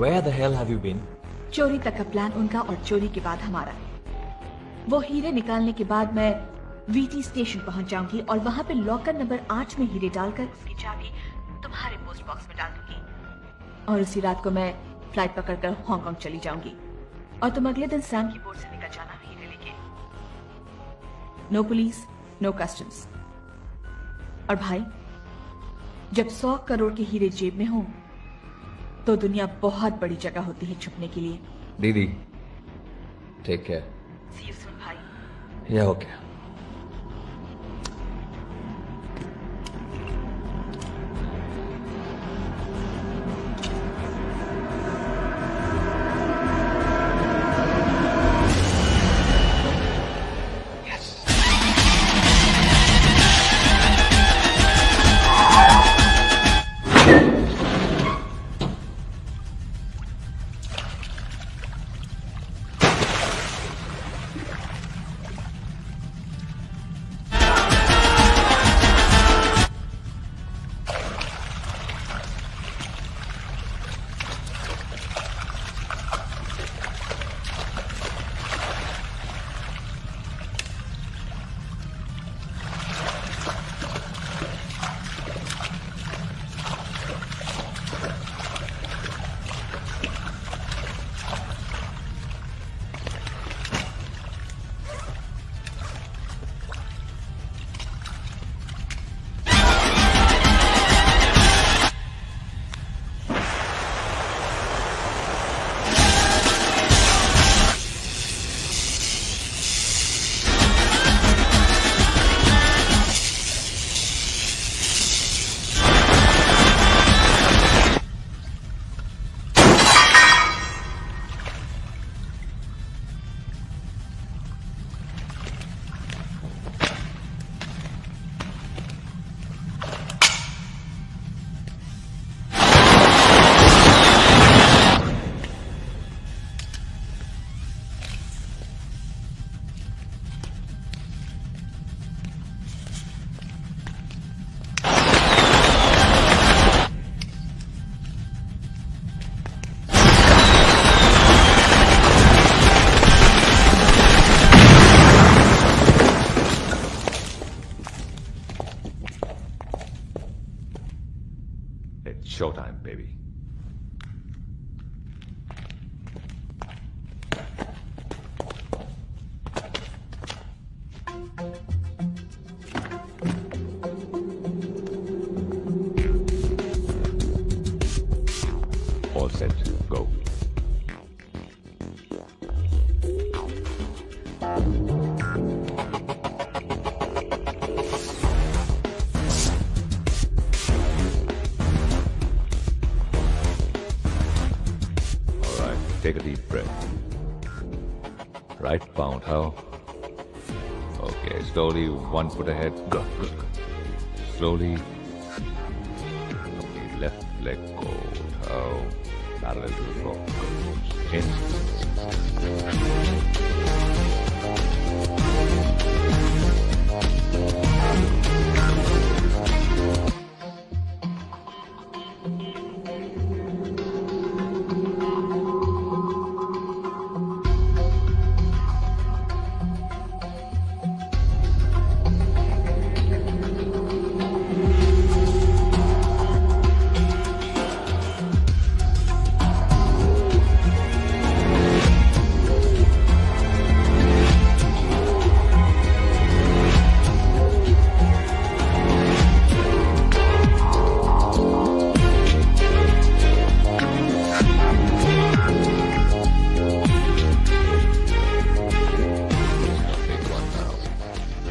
Where the hell have you been? चोरी तक का प्लान उनका और चोरी के बाद हमारा। वो हीरे निकालने के बाद मैं वीटी स्टेशन पहुंच जाऊंगी और वहां पे लॉकर नंबर 8 में हीरे डालकर उसकी चाबी तुम्हारे पोस्ट बॉक्स में डाल दूंगी और उसी रात को मैं फ्लाइट पकड़कर हांगकांग चली जाऊंगी और तुम अगले दिन सैम की बोट से निकल जाना हीरे लेके। No police, no customs. और भाई, जब 100 करोड़ के हीरे जेब में हो तो दुनिया बहुत बड़ी जगह होती है छुपने के लिए। दीदी, take care. See you soon भाई। या okay. It's showtime, baby. All set, go. Take a deep breath. Right pound, how? Okay, slowly, 1 foot ahead. Good, good, good. Slowly. Okay, left leg cold. How? Parallel to the floor. Good.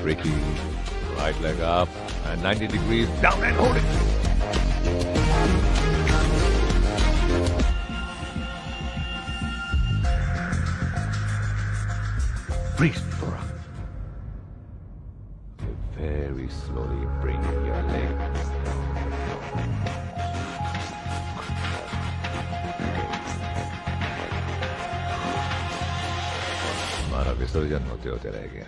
Ricky, right leg up and 90 degrees down and hold it. Freeze, Dora. Very slowly bring your leg. हमारा विसर्जन होते होते रह गया।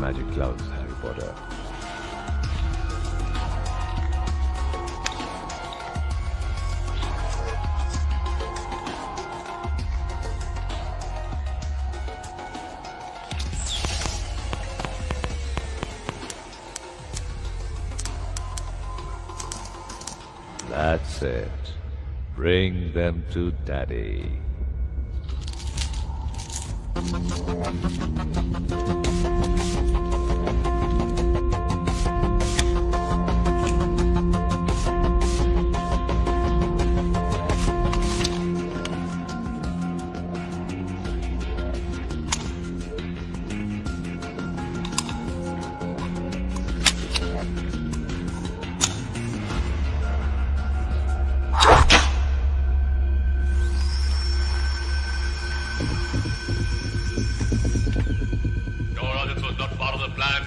magic clouds, Harry Potter. That's it. Bring them to Daddy.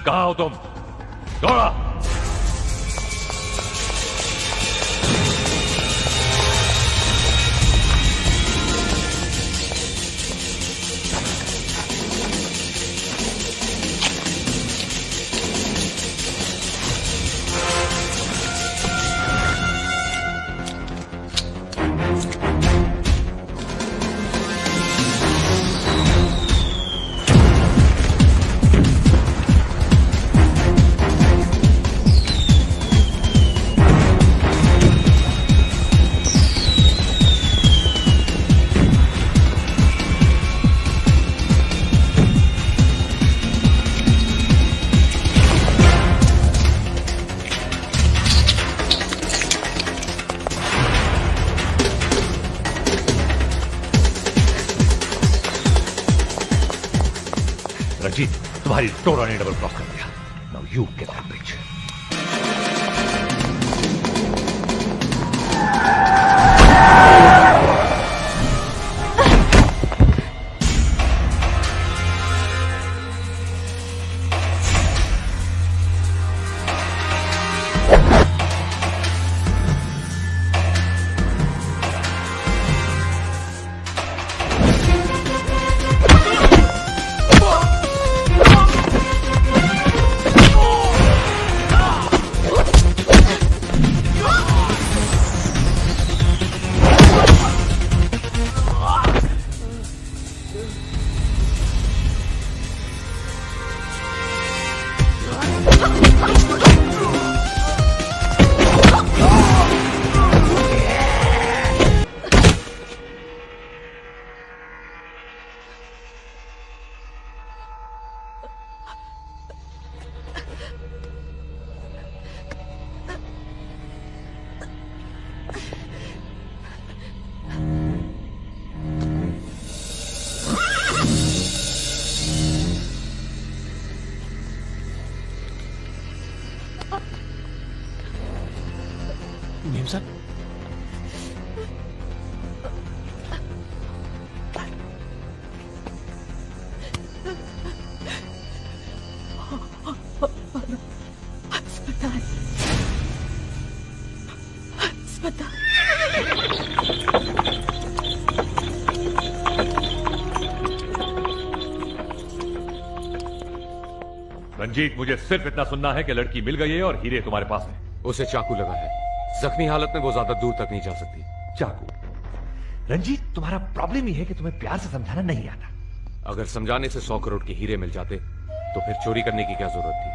कहाँ हो तुम? दौड़ा! रंजीत, तुम्हारी टोरा ने डबल क्रॉस कर दिया. Now you get that bridge. Ma'am साहब, अस्पताल, अस्पताल. रंजीत, मुझे सिर्फ इतना सुनना है कि लड़की मिल गई है और हीरे तुम्हारे पास है. उसे चाकू लगा है. जख्मी हालत में वो ज्यादा दूर तक नहीं जा सकती. चाकू? रंजीत, तुम्हारा प्रॉब्लम ही है कि तुम्हें प्यार से समझाना नहीं आता. अगर समझाने से 100 करोड़ के हीरे मिल जाते तो फिर चोरी करने की क्या जरूरत थी?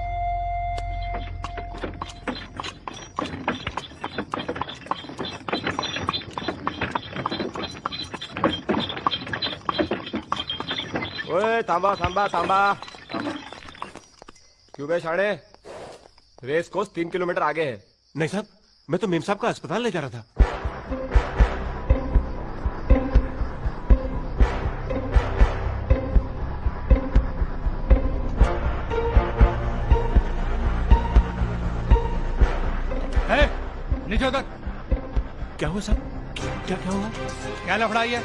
ओए थांबा थांबा थांबा. क्यों बे साढ़े? रेस कोर्स 3 किलोमीटर आगे है. नहीं साहब, मैं तो मेम साहब का अस्पताल ले जा रहा था. नीचे उतर. क्या हुआ साहब? क्या क्या हुआ? क्या लफड़ाई है?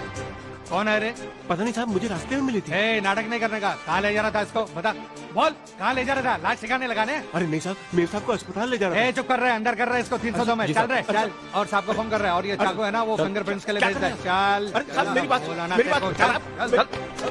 कौन है रे? पता नहीं साहब, मुझे रास्ते में मिली थी. नाटक नहीं करने का. कहाँ ले जा रहा था इसको? बता. बोल, कहाँ ले जा रहा था? लाश सिखाने लगाने? अरे नहीं साहब, मेम साहब को अस्पताल ले जा रहा था. चुप कर रहे हैं. अंदर कर रहे हैं इसको 302 में. चल रहे चल. और साहब को फोन कर रहे हैं. और ये चाकू है ना, वो फिंगरप्रिंट्स के लिए भेज दे. चल. अरे साहब, मेरी बात चल.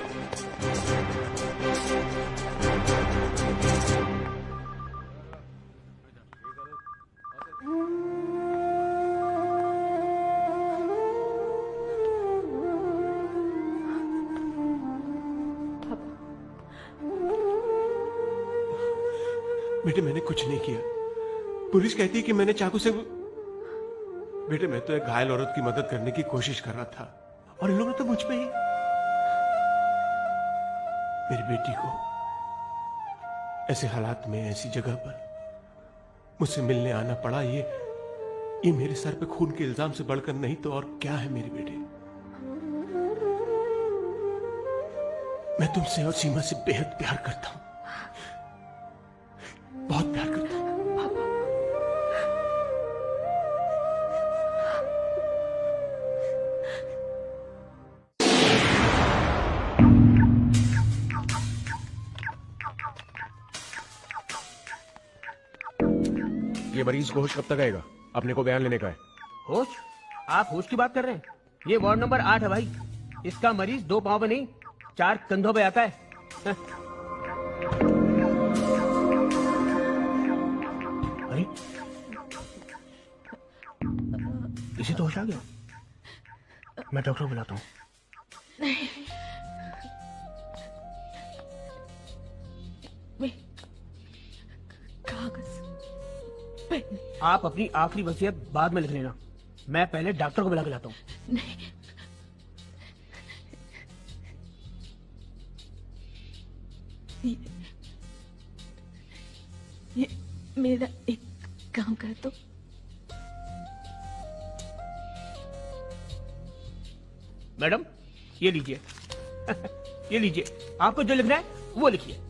बेटे मैंने कुछ नहीं किया। पुलिस कहती है कि मैंने चाकू से। बेटे मैं तो एक घायल औरत की मदद करने की कोशिश कर रहा था और इन लोगों ने तो मुझ पे ही मेरी बेटी को ऐसे हालात में ऐसी जगह पर मुझसे मिलने आना पड़ा। ये मेरे सर पे खून के इल्जाम से बढ़कर नहीं तो और क्या है मेरे बेटे। मैं तुमसे और सीमा से बेहद प्यार करता हूं, बहुत प्यार करता हूं। ये मरीज को होश कब तक आएगा? अपने को बयान लेने का है। होश? आप होश की बात कर रहे हैं? ये वार्ड नंबर 8 है भाई। इसका मरीज 2 पांव पे नहीं 4 कंधों पे आता है। अरे इसे तो होश आ गया। मैं डॉक्टर बुलाता हूँ। नहीं, कागज पेन। आप अपनी आखिरी वसीयत बाद में लिख लेना, मैं पहले डॉक्टर को बुला के लाता हूँ। नहीं, ये मेरा एक काम कर दो। मैडम ये लीजिए। ये लीजिए, आपको जो लिखना है वो लिखिए।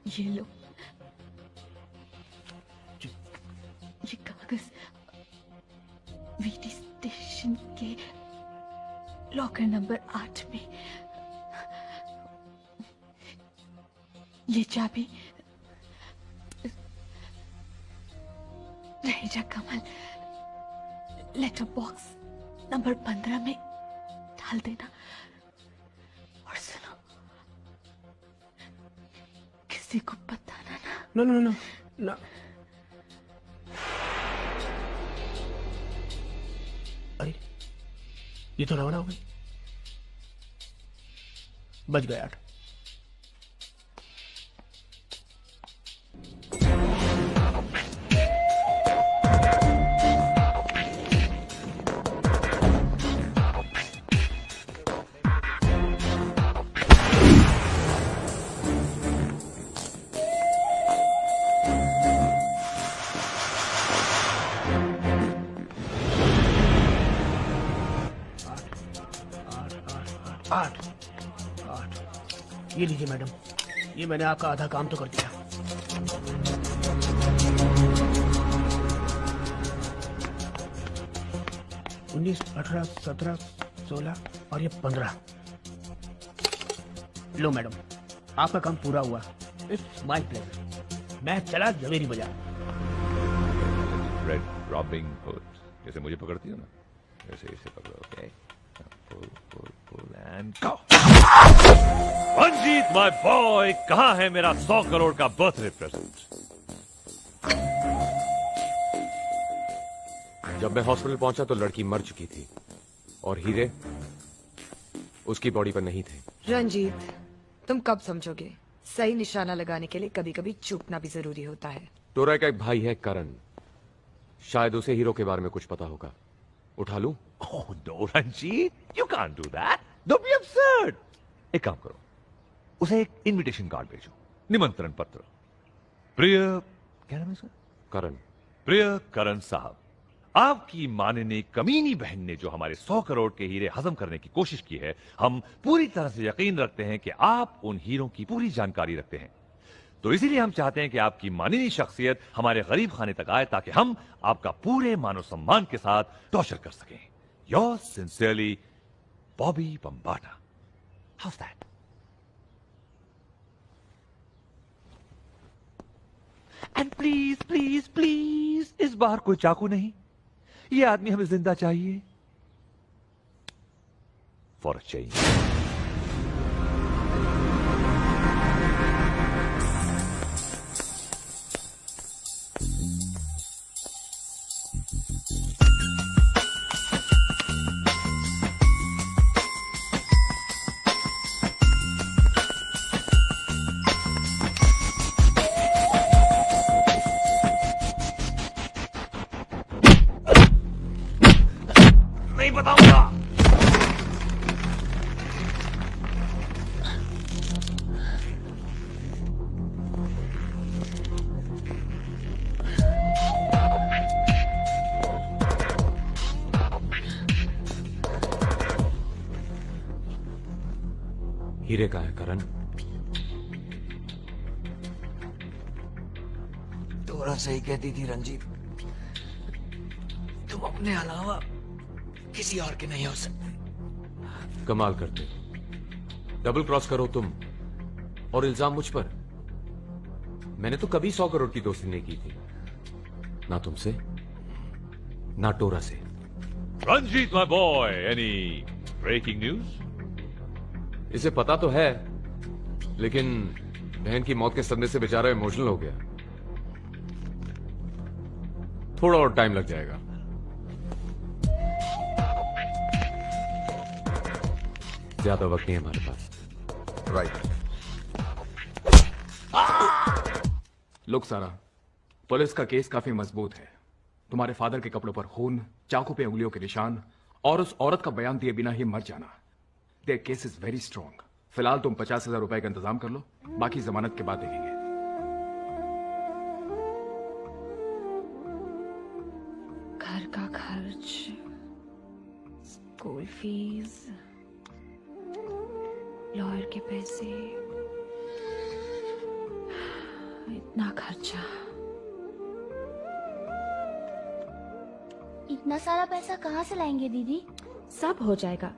ये लो, ये कागज वीटी स्टेशन के लॉकर नंबर 8 में। ये चाबी रहेजा कमल लेटर बॉक्स नंबर 15 में डाल देना। और सुनो, किसी को बताना ना। No no no no. अरे ये तो रवाना हो गई। बच गया 8। ये लीजिए मैडम, ये मैंने आपका आधा काम तो कर दिया। उन्नीस, 18, 17, 16 और ये 15। लो मैडम, आपका काम पूरा हुआ। It's my pleasure. मैं चला जवेरी बाजार। रेड रॉबिंग हुड, जैसे मुझे पकड़ती हो ना, वैसे इसे पकड़ो। Okay, pull pull pull and go. Ranjit my boy, कहां है मेरा 100 करोड़ का बर्थडे प्रेजेंट? जब मैं हॉस्पिटल पहुंचा तो लड़की मर चुकी थी और हीरे उसकी बॉडी पर नहीं थे। रंजीत, तुम कब समझोगे? सही निशाना लगाने के लिए कभी कभी चूकना भी जरूरी होता है। टोरा का एक भाई है करण, शायद उसे हीरो के बारे में कुछ पता होगा। उठा लूं? Oh no, Ranjit, you can't do that. Don't be absurd. एक काम करो, उसे एक इनविटेशन कार्ड भेजो, निमंत्रण पत्र। प्रिय, क्या नाम है सर? करण। प्रिय करण साहब, आपकी माननीय कमीनी बहन ने जो हमारे 100 करोड़ के हीरे हजम करने की कोशिश की है, हम पूरी तरह से यकीन रखते हैं कि आप उन हीरों की पूरी जानकारी रखते हैं। तो इसीलिए हम चाहते हैं कि आपकी माननीय शख्सियत हमारे गरीब खाने तक आए ताकि हम आपका पूरे मानव सम्मान के साथ टॉर्चर कर सकें। Yours sincerely, Bobby Bambata. How's that? And please please please, इस बार कोई चाकू नहीं। ये आदमी हमें जिंदा चाहिए। For a change. नहीं बताऊंगा। हीरे कहाँ है करण? तोरा सही कहती थी रंजीत, तुम अपने अलावा किसी और के नहीं हो सकते। कमाल करते हो। डबल क्रॉस करो तुम और इल्जाम मुझ पर। मैंने तो कभी 100 करोड़ की दोस्ती नहीं की थी, ना तुमसे ना टोरा से। Ranjit my boy, any breaking news? इसे पता तो है, लेकिन बहन की मौत के सदमे से बेचारा इमोशनल हो गया। थोड़ा और टाइम लग जाएगा। ज्यादा वक्त नहीं है हमारे पास। राइट। लुक सारा, पुलिस का केस काफी मजबूत है। तुम्हारे फादर के कपड़ों पर खून, चाकू पे उंगलियों के निशान और उस औरत का बयान दिए बिना ही मर जाना। There case is very strong. फिलहाल तुम 50,000 रुपए का इंतजाम कर लो, बाकी जमानत के बाद देखेंगे। घर का खर्च, स्कूल फीस, लॉयर के पैसे, इतना खर्चा। इतना सारा पैसा कहाँ से लाएंगे दीदी? सब हो जाएगा,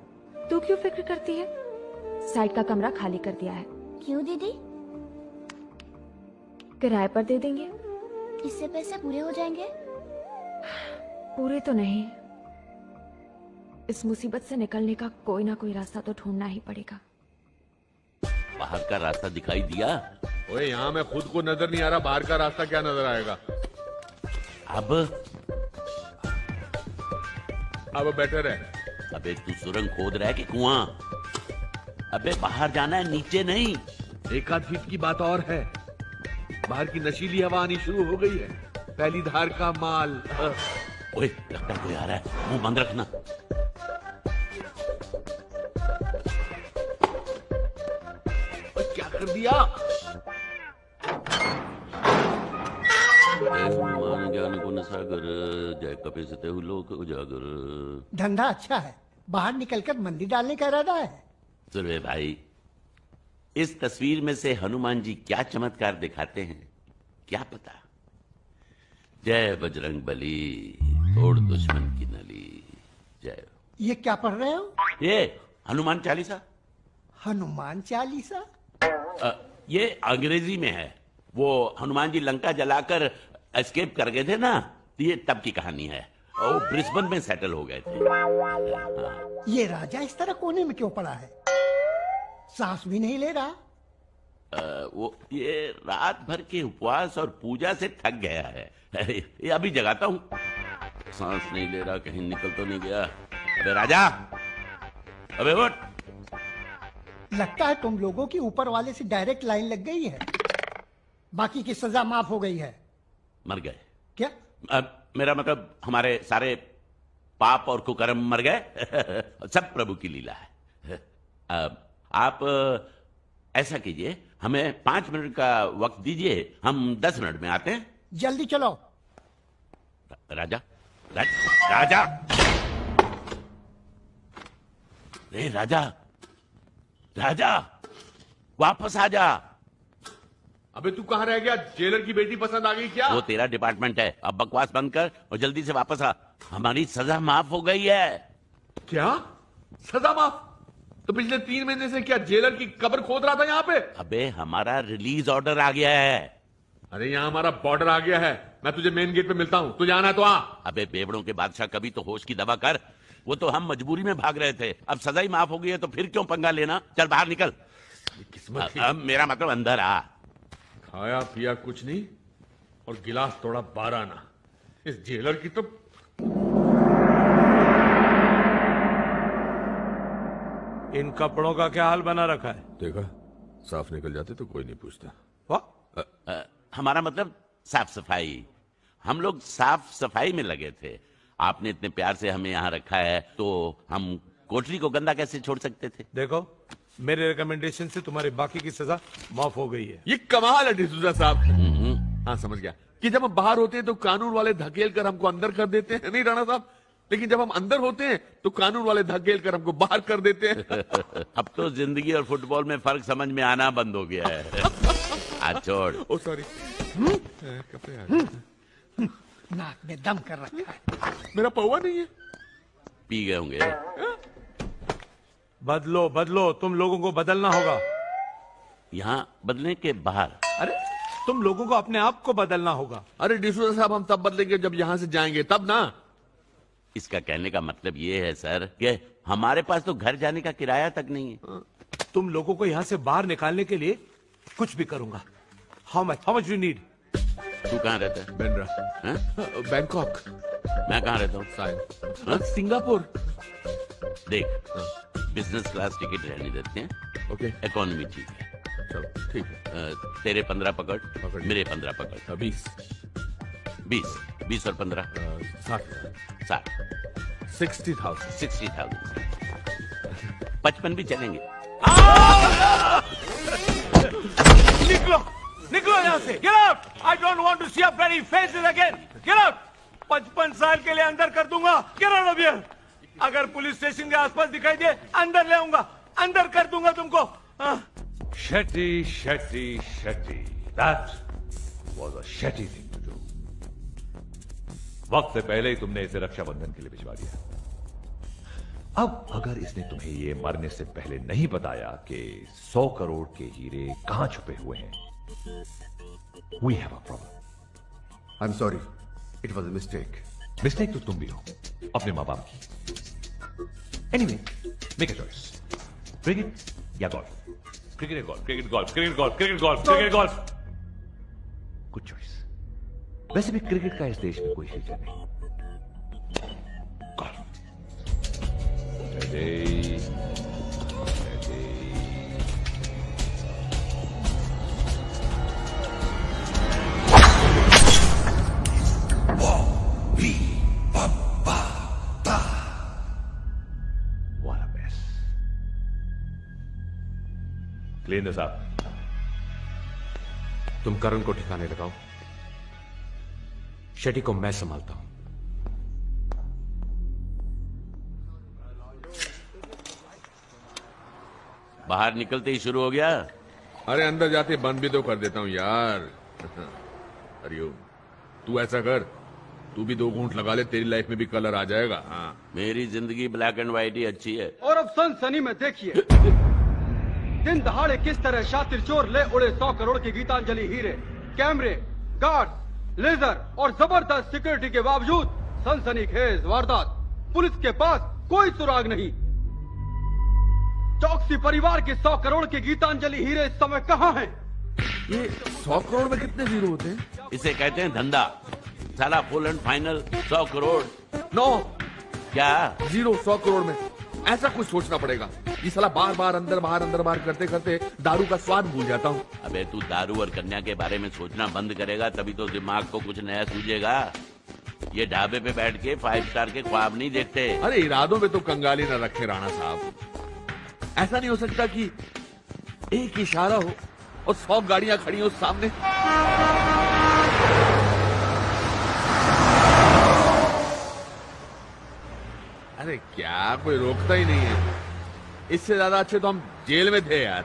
तू क्यों फिक्र करती है? साइड का कमरा खाली कर दिया है। क्यों दीदी? किराए पर दे देंगे। इससे पैसे पूरे हो जाएंगे? पूरे तो नहीं, इस मुसीबत से निकलने का कोई ना कोई रास्ता तो ढूंढना ही पड़ेगा। बाहर का रास्ता दिखाई दिया? ओए यहाँ मैं खुद को नजर नहीं आ रहा, बाहर का रास्ता क्या नजर आएगा? अब बेटर है। अबे तू सुरंग खोद रहा है कि कुआं? अबे बाहर जाना है, नीचे नहीं। एक आध फीट की बात और है, बाहर की नशीली हवा आनी शुरू हो गई है, पहली धार का माल। ओए लगता है कोई आ रहा है, मुंह बंद रखना। क्या कर दिया? हनुमान ज्ञान गुण सागर, जय कपीसते लोक उजागर। धंधा अच्छा है, बाहर निकलकर मंदिर डालने का इरादा है। सुरवे भाई, इस तस्वीर में से हनुमान जी क्या चमत्कार दिखाते हैं क्या पता। जय बजरंग बली, तोड़ दुश्मन की नली। जय। ये क्या पढ़ रहे हो? ये हनुमान चालीसा। हनुमान चालीसा? ये अंग्रेजी में है। वो हनुमान जी लंका जलाकर एस्केप कर गए थे ना, ये तब की कहानी है। वो ब्रिस्बेन में सेटल हो गए थे। ये राजा इस तरह कोने में क्यों पड़ा है? सांस भी नहीं ले रहा। वो ये रात भर के उपवास और पूजा से थक गया है। ये अभी जगाता हूँ। सांस नहीं ले रहा, कहीं निकल तो नहीं गया। अबे राजा, अबे उठ। लगता है तुम लोगों की ऊपर वाले से डायरेक्ट लाइन लग गई है, बाकी की सजा माफ हो गई है। मर गए क्या? मेरा मतलब हमारे सारे पाप और कुकर्म मर गए। सब प्रभु की लीला है। आप ऐसा कीजिए, हमें 5 मिनट का वक्त दीजिए, हम 10 मिनट में आते हैं। जल्दी चलो। राजा, राजा, रे राजा, राजा, वापस आ जा। अबे तू कहाँ रह गया? जेलर की बेटी पसंद आ गई क्या? वो तेरा डिपार्टमेंट है, अब बकवास बंद कर और जल्दी से वापस आ। हमारी सजा माफ हो गई है। क्या सजा माफ? तो पिछले 3 महीने से क्या जेलर की कब्र खोद रहा था यहाँ पे? अबे हमारा रिलीज ऑर्डर आ गया है। अरे यहाँ हमारा बॉर्डर आ गया है। मैं तुझे मेन गेट पे मिलता हूँ, तुझे आना है तो आ। अबे बेवड़ों के बादशाह, कभी तो होश की दवा कर। वो तो हम मजबूरी में भाग रहे थे, अब सजा ही माफ हो गई है तो फिर क्यों पंगा लेना। चल बाहर निकल। किस्मत थी। अब मेरा मतलब अंदर आ। खाया पिया कुछ नहीं और गिलास तोड़ा 12 आना। इस जेलर की तो इन कपड़ों का क्या हाल बना रखा है? देखा, साफ निकल जाते तो कोई नहीं पूछता। हमारा मतलब साफ सफाई। हम लोग साफ सफाई में लगे थे। आपने इतने प्यार से हमें यहाँ रखा है तो हम कोठरी को गंदा कैसे छोड़ सकते थे। देखो, मेरे रिकमेंडेशन से तुम्हारी बाकी की सजा माफ हो गई है। ये कमाल है डिसूजा साहब। हाँ समझ गया कि जब हम बाहर होते हैं तो कानून वाले धकेल कर हमको अंदर कर देते हैं, नहीं राणा साहब? लेकिन जब हम अंदर होते हैं तो कानून वाले धकेल कर हमको बाहर कर देते हैं। अब तो जिंदगी और फुटबॉल में फर्क समझ में आना बंद हो गया है। आज छोड़। ओ सॉरी। कपड़े आ गए। नाक में दम कर रखा है। मेरा पौवा नहीं है। पी गए होंगे। बदलो बदलो, तुम लोगों को बदलना होगा। यहाँ बदलने के बाहर। अरे तुम लोगों को अपने आप को बदलना होगा। अरे डिसूजा साहब, हम तब बदलेंगे जब यहाँ से जाएंगे, तब ना। इसका कहने का मतलब ये है सर कि हमारे पास तो घर जाने का किराया तक नहीं है। तुम लोगों को यहाँ से बाहर निकालने के लिए कुछ भी करूंगा। How much you need? तू कहाँ रहता है? बेंड्रा। बैंकॉक। मैं कहाँ रहता हूँ? साइन। सिंगापुर। देख, बिजनेस क्लास टिकट रहने देते हैं। ओके। इकोनॉमी ठीक है। चलो ठीक है। तेरे 15 पकड़, मेरे 15 पकड़। 20 और 15 60। 60,000। 55 भी चलेंगे। निकलो निकलो यहाँ से। Get out. I don't want to see your bloody faces again. Get out. 55 साल के लिए अंदर कर दूंगा। Get out of here. अगर पुलिस स्टेशन के आसपास दिखाई दे, अंदर ले आऊंगा, अंदर कर दूंगा तुमको। Shetty Shetty Shetty, that was a Shetty thing to do. वक्त से पहले ही तुमने इसे रक्षाबंधन के लिए भिजवा दिया। अब अगर इसने तुम्हें ये मरने से पहले नहीं बताया कि 100 करोड़ के हीरे कहां छुपे हुए हैं, we have a problem. I am sorry, it was a mistake. Mistake तो तुम भी हो, अपने मां बाप की। Anyway, make a choice, cricket या गोल्फ। क्रिकेट या golf, cricket golf, cricket golf, cricket golf, cricket golf. Good choice. वैसे भी क्रिकेट का इस देश में कोई फ्यूचर नहीं। Golf. Ready. What a mess. Clean this up. तुम करण को ठिकाने लगाओ। शेट्टी को मैं संभालता हूं। बाहर निकलते ही शुरू हो गया। अरे अंदर जाते बंद भी तो कर देता हूँ यार। हरिओम, तू ऐसा कर, तू भी 2 घूंट लगा ले, तेरी लाइफ में भी कलर आ जाएगा। हाँ, मेरी जिंदगी ब्लैक एंड व्हाइट ही अच्छी है। और अब सनसनी में देखिए दिन दहाड़े किस तरह शातिर चोर ले उड़े 100 करोड़ की गीतांजलि हीरे। कैमरे, गार्ड, लेजर और जबरदस्त सिक्योरिटी के बावजूद सनसनीखेज वारदात। पुलिस के पास कोई सुराग नहीं। चौकसी परिवार के 100 करोड़ के गीतांजलि हीरे इस समय कहाँ हैं? ये 100 करोड़ में कितने जीरो होते हैं? इसे कहते हैं धंधा। साला फुल एंड फाइनल 100 करोड़। नो, क्या जीरो 100 करोड़ में? ऐसा कुछ सोचना पड़ेगा। ये साला बार बार अंदर बाहर करते करते दारू का स्वाद भूल जाता हूँ। अबे तू दारू और कन्या के बारे में सोचना बंद करेगा तभी तो दिमाग को कुछ नया सूझेगा। ये ढाबे पे बैठ के 5 स्टार के ख्वाब नहीं देखते। अरे इरादों में तो कंगाली न रखे राणा साहब। ऐसा नहीं हो सकता कि एक इशारा हो और 100 गाड़ियां खड़ी हो सामने। अरे क्या, कोई रोकता ही नहीं है। इससे ज्यादा अच्छे तो हम जेल में थे यार।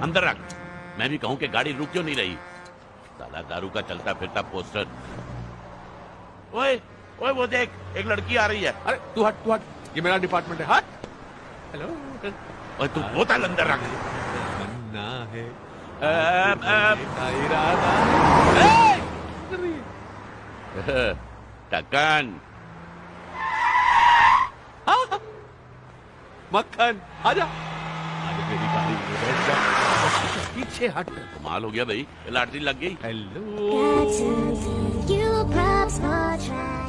अंदर रख। मैं भी कहूं कि गाड़ी रुक क्यों नहीं रही। साला दारू का चलता फिरता पोस्टर। ओए ओए, वो देख, एक लड़की आ रही है। अरे तू हट, ये मेरा डिपार्टमेंट है। हट। हेलो। ओए तू बोतल अंदर रख। ना है ढक्कन। मक्खन आजा। आजा मेरी गाड़ी में बैठ जा। पीछे हट। कमाल हो गया भाई, लॉटरी लग गई।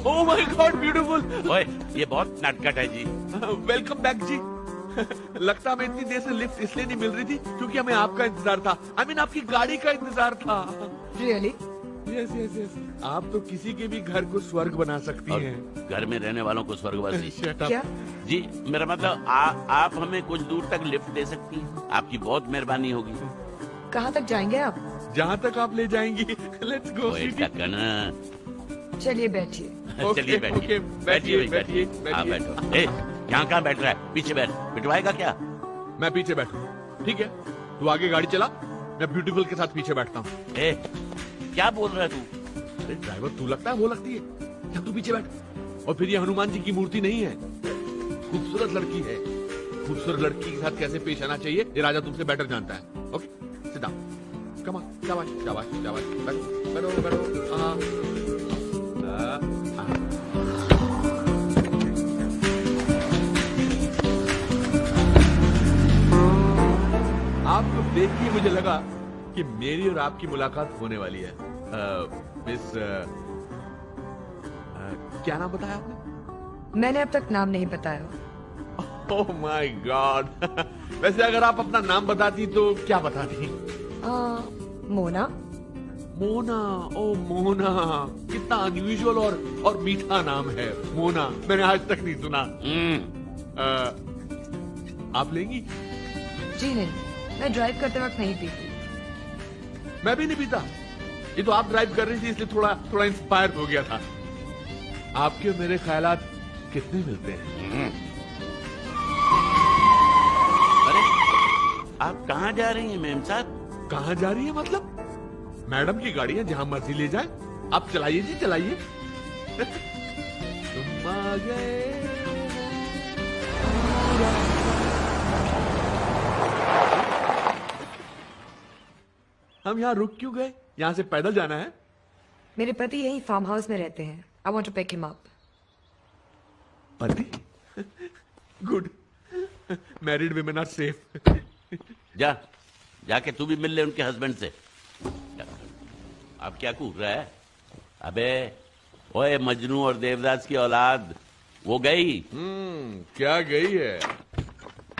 Oh my God beautiful. ओए ये बहुत नटखट है जी। वेलकम बैक जी। लगता हमें इतनी देर से लिफ्ट इसलिए नहीं मिल रही थी क्योंकि हमें आपका इंतजार था। I mean, आपकी गाड़ी का इंतजार था। रियली? Yes yes yes. आप तो किसी के भी घर को स्वर्ग बना सकती हैं। घर में रहने वालों को स्वर्गवासी। क्या? जी मेरा मतलब आप हमें कुछ दूर तक लिफ्ट दे सकती हैं? आपकी बहुत मेहरबानी होगी। कहाँ तक जाएंगे आप? जहाँ तक आप ले जाएंगी। Let's go. चलिए बैठिए। चलिए बैठिए बैठिए बैठिए। हाँ बैठो। यहाँ कहाँ बैठ रहा है? पीछे बैठ। बिठवाएगा क्या? मैं पीछे बैठू। ठीक है, तू आगे गाड़ी चला, मैं ब्यूटीफुल के साथ पीछे बैठता हूँ। क्या बोल रहा है तू? अरे ड्राइवर तू लगता है वो लगती है। क्या तू पीछे बैठ। और फिर ये हनुमान जी की मूर्ति नहीं है, खूबसूरत लड़की है। खूबसूरत लड़की के साथ कैसे पेश आना चाहिए ये राजा तुमसे बेटर जानता है। Okay sit down. Come on. शाबाश शाबाश शाबाश। बैठो बैठो। आपको देख के मुझे लगा कि मेरी और आपकी मुलाकात होने वाली है। मिस क्या नाम बताया आपने? मैंने अब तक नाम नहीं बताया। Oh my God. वैसे अगर आप अपना नाम बताती तो क्या बताती? मोना। मोना। ओ मोना, कितना अनयूजुअल और मीठा नाम है मोना। मैंने आज तक नहीं सुना। आप लेंगी? जी नहीं, मैं ड्राइव करते वक्त नहीं पीती। मैं भी नहीं पीता। ये तो आप ड्राइव कर रही थी इसलिए थोड़ा इंस्पायर हो गया था। आपके और मेरे ख्यालात कितने मिलते हैं। अरे आप कहाँ जा रही हैं मैम साहब? कहाँ जा रही है मतलब? मैडम की गाड़ी है, जहां मर्जी ले जाए। आप चलाइए जी चलाइए। तुम आ गए। हम यहाँ रुक क्यों गए? यहाँ से पैदल जाना है। मेरे पति यही फार्म हाउस में रहते हैं। I want to pick him up. पति? Good. Married women are safe. जाके तू भी मिल ले उनके हस्बैंड से। अब क्या कूद रहा है? अबे ओए मजनू और देवदास की औलाद वो गई। क्या गई है?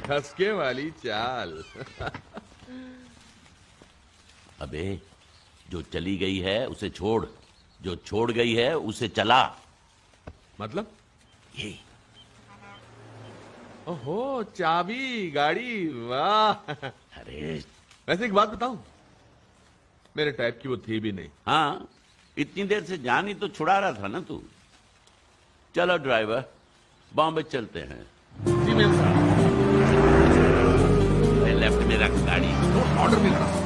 खसके वाली चाल। अबे जो चली गई है उसे छोड़, जो छोड़ गई है उसे चला। मतलब? ये ओहो चाबी गाड़ी। वाह। अरे वैसे एक बात बताऊं, मेरे टाइप की वो थी भी नहीं। हाँ इतनी देर से जान ही तो छुड़ा रहा था ना तू। चलो ड्राइवर बॉम्बे चलते हैं। जी मैम साहब। लेफ्ट में रख गाड़ी। ऑर्डर मिल रहा।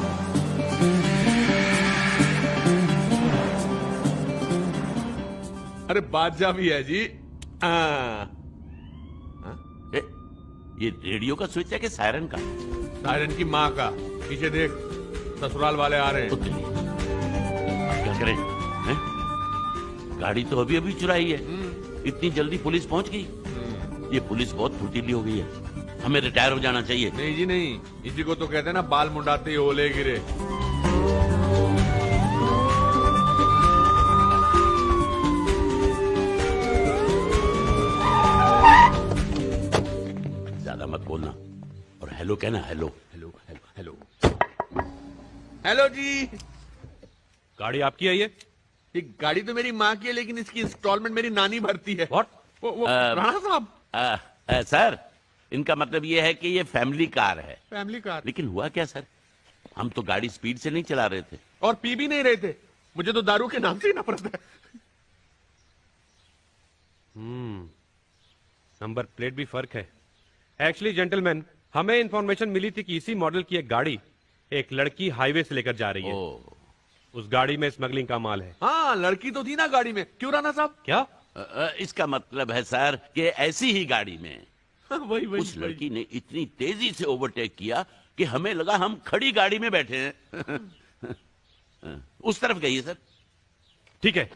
अरे बादशाह भी है जी। ये रेडियो का स्विच है कि सायरन का? सायरन की माँ का। पीछे देख, ससुराल वाले आ रहे हैं। क्या करें? गाड़ी तो अभी अभी चुराई है, इतनी जल्दी पुलिस पहुंच गई। ये पुलिस बहुत फुर्तीली हो गई है। हमें रिटायर हो जाना चाहिए। नहीं जी नहीं, इसी को तो कहते हैं ना बाल मुंडाते ही ओले गिरे। ज्यादा मत बोलना और हेलो कहना। Hello hello hello hello hello जी। गाड़ी आपकी है ये गाड़ी तो मेरी माँ की है, लेकिन इसकी इंस्टॉलमेंट मेरी नानी भरती है। व्हाट? वो राणा साहब। सर इनका मतलब ये है कि ये फैमिली कार है। Family car? लेकिन हुआ क्या सर, हम तो गाड़ी स्पीड से नहीं चला रहे थे और पी भी नहीं रहे थे। मुझे तो दारू के नाम से ही नफरत है। नंबर प्लेट भी फर्क है। एक्चुअली जेंटलमैन, हमें इंफॉर्मेशन मिली थी कि इसी मॉडल की एक गाड़ी एक लड़की हाईवे से लेकर जा रही है। उस गाड़ी में स्मगलिंग का माल है। हाँ लड़की तो थी ना गाड़ी में। क्यों राणा साहब? क्या? इसका मतलब है सर कि ऐसी ही गाड़ी में वही उस लड़की ने इतनी तेजी से ओवरटेक किया कि हमें लगा हम खड़ी गाड़ी में बैठे हैं। उस तरफ गई है सर। ठीक है,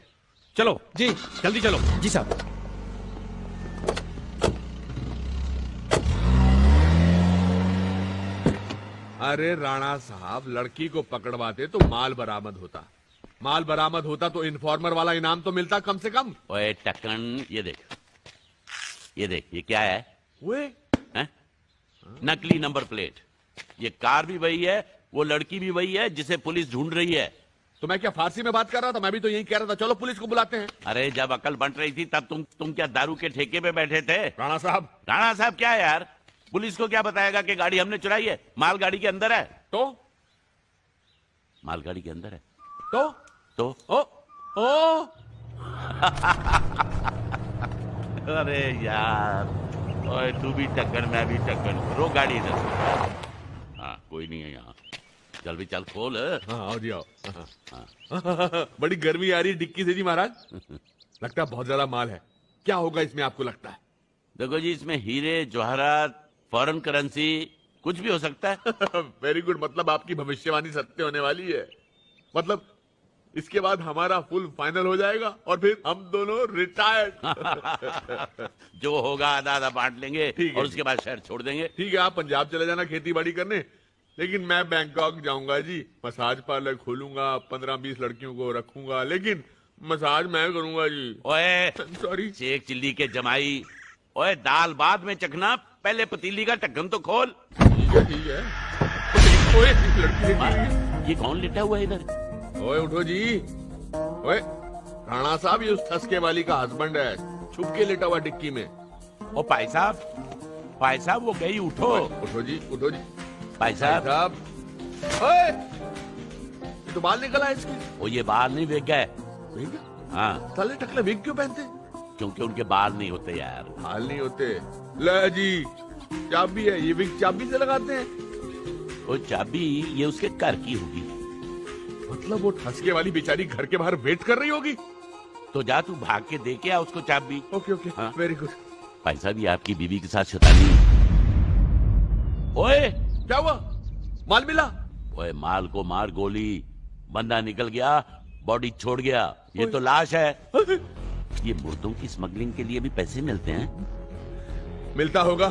चलो जी, जल्दी चलो। जी साहब। अरे राणा साहब, लड़की को पकड़वाते तो माल बरामद होता। माल बरामद होता तो इन्फॉर्मर वाला इनाम तो मिलता कम से कम। ओए टक्कन, ये देख, ये क्या है? हैं? नकली नंबर प्लेट। ये कार भी वही है, वो लड़की भी वही है जिसे पुलिस ढूंढ रही है। तो मैं क्या फारसी में बात कर रहा था? मैं भी तो यही कह रहा था, चलो पुलिस को बुलाते हैं। अरे जब अकल बंट रही थी तब तुम क्या दारू के ठेके पे बैठे थे? राणा साहब। राणा साहब क्या है यार? पुलिस को क्या बताएगा कि गाड़ी हमने चुराई है? माल गाड़ी के अंदर है। तो माल गाड़ी के अंदर है तो ओ अरे यार, ओए तू भी टक्कर, मैं भी टक्कर। रोक गाड़ी इधर। हाँ, कोई नहीं है यहाँ। चल भी चल, खोल। हाँ आओ जी आओ। हाँ। बड़ी गर्मी आ रही है डिक्की से जी महाराज। लगता है बहुत ज्यादा माल है। क्या होगा इसमें आपको लगता है? देखो जी, इसमें हीरे जवाहरात, फॉरेन करेंसी, कुछ भी हो सकता है। वेरी गुड, मतलब आपकी भविष्यवाणी सत्य होने वाली है। मतलब इसके बाद हमारा फुल फाइनल हो जाएगा और फिर हम दोनों रिटायर्ड। जो होगा आधा आधा बांट लेंगे और उसके बाद शहर छोड़ देंगे। ठीक है, आप पंजाब चले जाना खेती बाड़ी करने, लेकिन मैं बैंकॉक जाऊंगा जी। मसाज पार्लर खोलूंगा, 15-20 लड़कियों को रखूंगा, लेकिन मसाज मैं करूंगा जी। ओए सॉरी, चेक चिल्ली के जमाई। ओए दाल बाद में चखना, पहले पतीली का ढक्कन तो खोल। ठीक है। ओए लड़की, ये कौन लेटा हुआ है इधर? ओए उठो जी। ओए राणा साहब, ये उस ठसके वाली का हस्बैंड है, छुप के लेटा हुआ डिक्की में। ओ भाई साहब वो गई, उठो। उठो जी, उठो जी। भाई साहब। ओए तो बाल निकला है इसके। ओ ये बाल नहीं वेग गए। हाँ, साले टकले विग क्यों पहनते? क्योंकि उनके बाल नहीं होते यार। बाल नहीं होते? ले जी, चाबी है, ये विग चाबी से लगाते हैं। वो चाबी ये उसके घर की होगी। मतलब वो ठसके वाली बेचारी घर के बाहर वेट कर रही होगी। तो जा तू भाग के दे के आ उसको चाबी। Okay okay, very good. भाई साहब, ये आपकी बीवी के साथ शैतानी। ओए क्या हुआ? माल मिला? ओए माल को मार गोली, बंदा निकल गया, बॉडी छोड़ गया, ये तो लाश है। ये मुर्दों की स्मगलिंग के लिए भी पैसे मिलते हैं? मिलता होगा।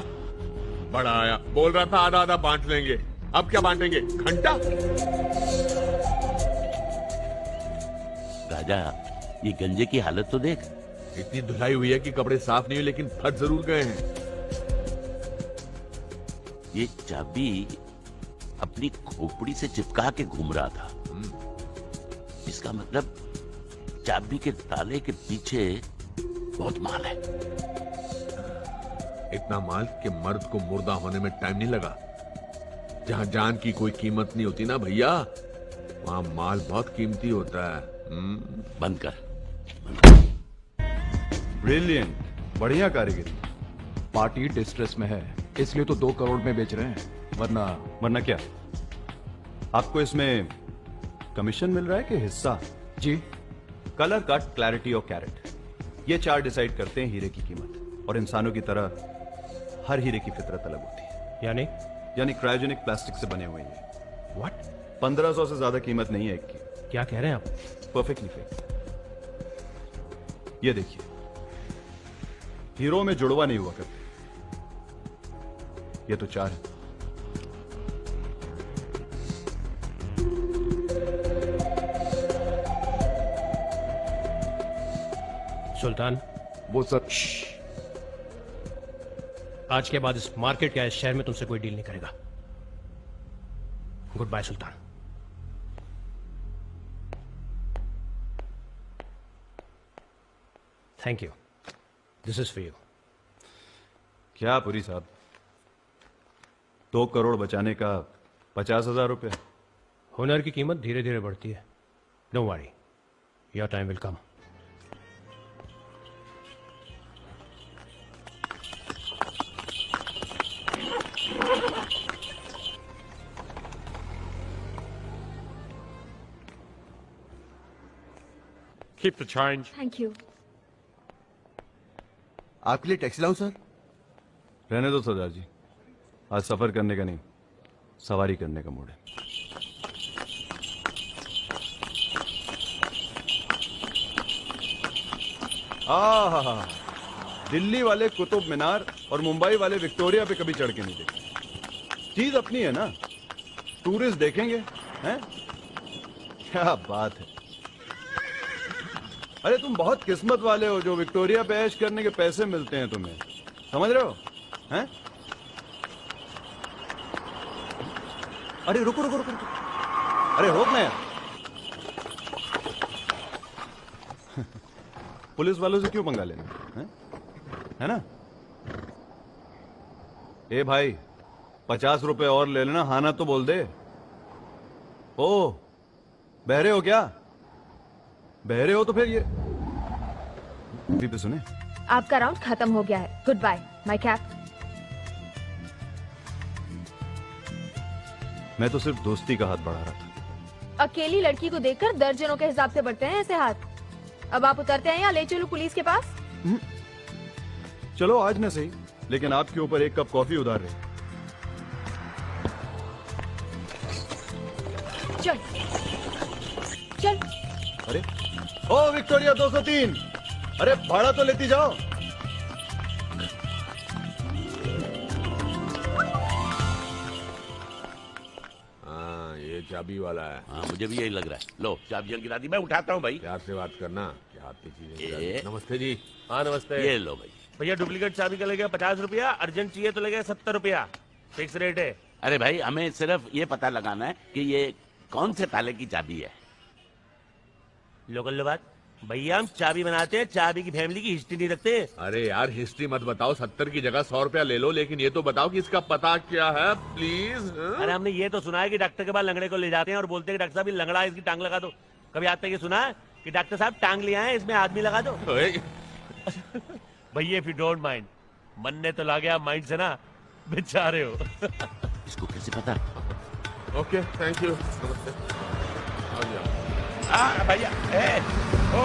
बड़ा आया, बोल रहा था आधा आधा बांट लेंगे। अब क्या बांटेंगे? घंटा? राजा, ये गंजे की हालत तो देख। इतनी धुलाई हुई है कि कपड़े साफ नहीं हुए, लेकिन फट जरूर गए हैं। ये चाबी अपनी खोपड़ी से चिपका के घूम रहा था। इसका मतलब चाबी के ताले के पीछे बहुत माल है। इतना माल कि मर्द को मुर्दा होने में टाइम नहीं लगा। जहां जान की कोई कीमत नहीं होती ना भैया, वहां माल बहुत कीमती होता है। बंद कर। ब्रिलियंट, बढ़िया कारीगरी। पार्टी डिस्ट्रेस में है, इसलिए तो 2 करोड़ में बेच रहे हैं। वरना क्या? आपको इसमें कमीशन मिल रहा है कि हिस्सा? जी। कलर, कट, क्लैरिटी और कैरेट, ये 4 डिसाइड करते हैं हीरे की कीमत। और इंसानों की तरह हर हीरे की फितरत अलग होती है। यानी क्रायोजेनिक प्लास्टिक से बने हुए हैं। व्हाट? 1500 से ज्यादा कीमत नहीं है एक की। क्या कह रहे हैं आप? Perfectly fake. ये देखिए, हीरो में जुड़वा नहीं हुआ करते, ये तो 4 है। सुल्तान, वो सर, आज के बाद इस मार्केट या इस शहर में तुमसे कोई डील नहीं करेगा। Goodbye Sultan. Thank you, this is for you. क्या पुरी साहब, 2 करोड़ बचाने का 50,000 रुपये? हुनर की कीमत धीरे धीरे बढ़ती है। Don't worry, your time will come. Keep the change. Thank you. आपके लिए टैक्सी लाऊं सर? रहने दो सरदार जी, आज सफर करने का नहीं, सवारी करने का मूड है। आहा, दिल्ली वाले कुतुब मीनार और मुंबई वाले विक्टोरिया पे कभी चढ़ के नहीं देखे। चीज अपनी है ना, टूरिस्ट देखेंगे हैं? क्या बात है। अरे तुम बहुत किस्मत वाले हो जो विक्टोरिया पे ऐश करने के पैसे मिलते हैं तुम्हें, समझ रहे हो हैं? अरे रुको रुको रुको, अरे रोक ना यार। पुलिस वालों से क्यों पंगा लेना है ना? ए भाई 50 रुपए और ले लेना, हाँ ना तो बोल दे। ओ बहरे हो क्या? बहरे हो तो फिर ये पे सुने। आपका राउंड खत्म हो गया है, गुड बाय माय कैप। मैं तो सिर्फ दोस्ती का हाथ बढ़ा रहा था। अकेली लड़की को देखकर दर्जनों के हिसाब से बढ़ते हैं ऐसे हाथ। अब आप उतरते हैं या ले चलूं पुलिस के पास? चलो आज न सही, लेकिन आपके ऊपर एक कप कॉफी उधार रहे। चल चल। अरे ओ विक्टोरिया 203, अरे भाड़ा तो लेती जाओ। हाँ ये चाबी वाला है। हाँ मुझे भी यही लग रहा है। लो चाबियां गिरा दी, मैं उठाता हूँ भाई। प्यार से बात करना, क्या हाथ की चीजें गिरा ये- दी। नमस्ते जी। हाँ नमस्ते। ये लो भाई। भैया डुप्लीकेट चाबी का लगेगा 50 रुपया, अर्जेंट चाहिए तो लगेगा 70 रुपया, फिक्स रेट है। अरे भाई हमें सिर्फ ये पता लगाना है कि ये कौन से ताले की चाबी है। लोकल बात भैया, हम चाबी बनाते हैं, चाबी की फैमिली की हिस्ट्री नहीं रखते। अरे यार हिस्ट्री मत बताओ, 70 की जगह 100 रुपया ले लो, लेकिन ये तो बताओ कि इसका पता क्या है प्लीज। अरे हमने ये तो सुना है कि डॉक्टर के बाद लंगड़े को ले जाते हैं और बोलते हैं कि डॉक्टर साहब ये लंगड़ा है, इसकी टांग लगा दो। कभी आज तक ये सुना है कि डॉक्टर साहब टांग लिया है, इसमें आदमी लगा दो? भैया इफ यू डोंट माइंड, मन ने तो ला गया माइंड से ना, बेचारे हो। इसको कैसे पता? ओके थैंक यू, नमस्ते। भैया ओ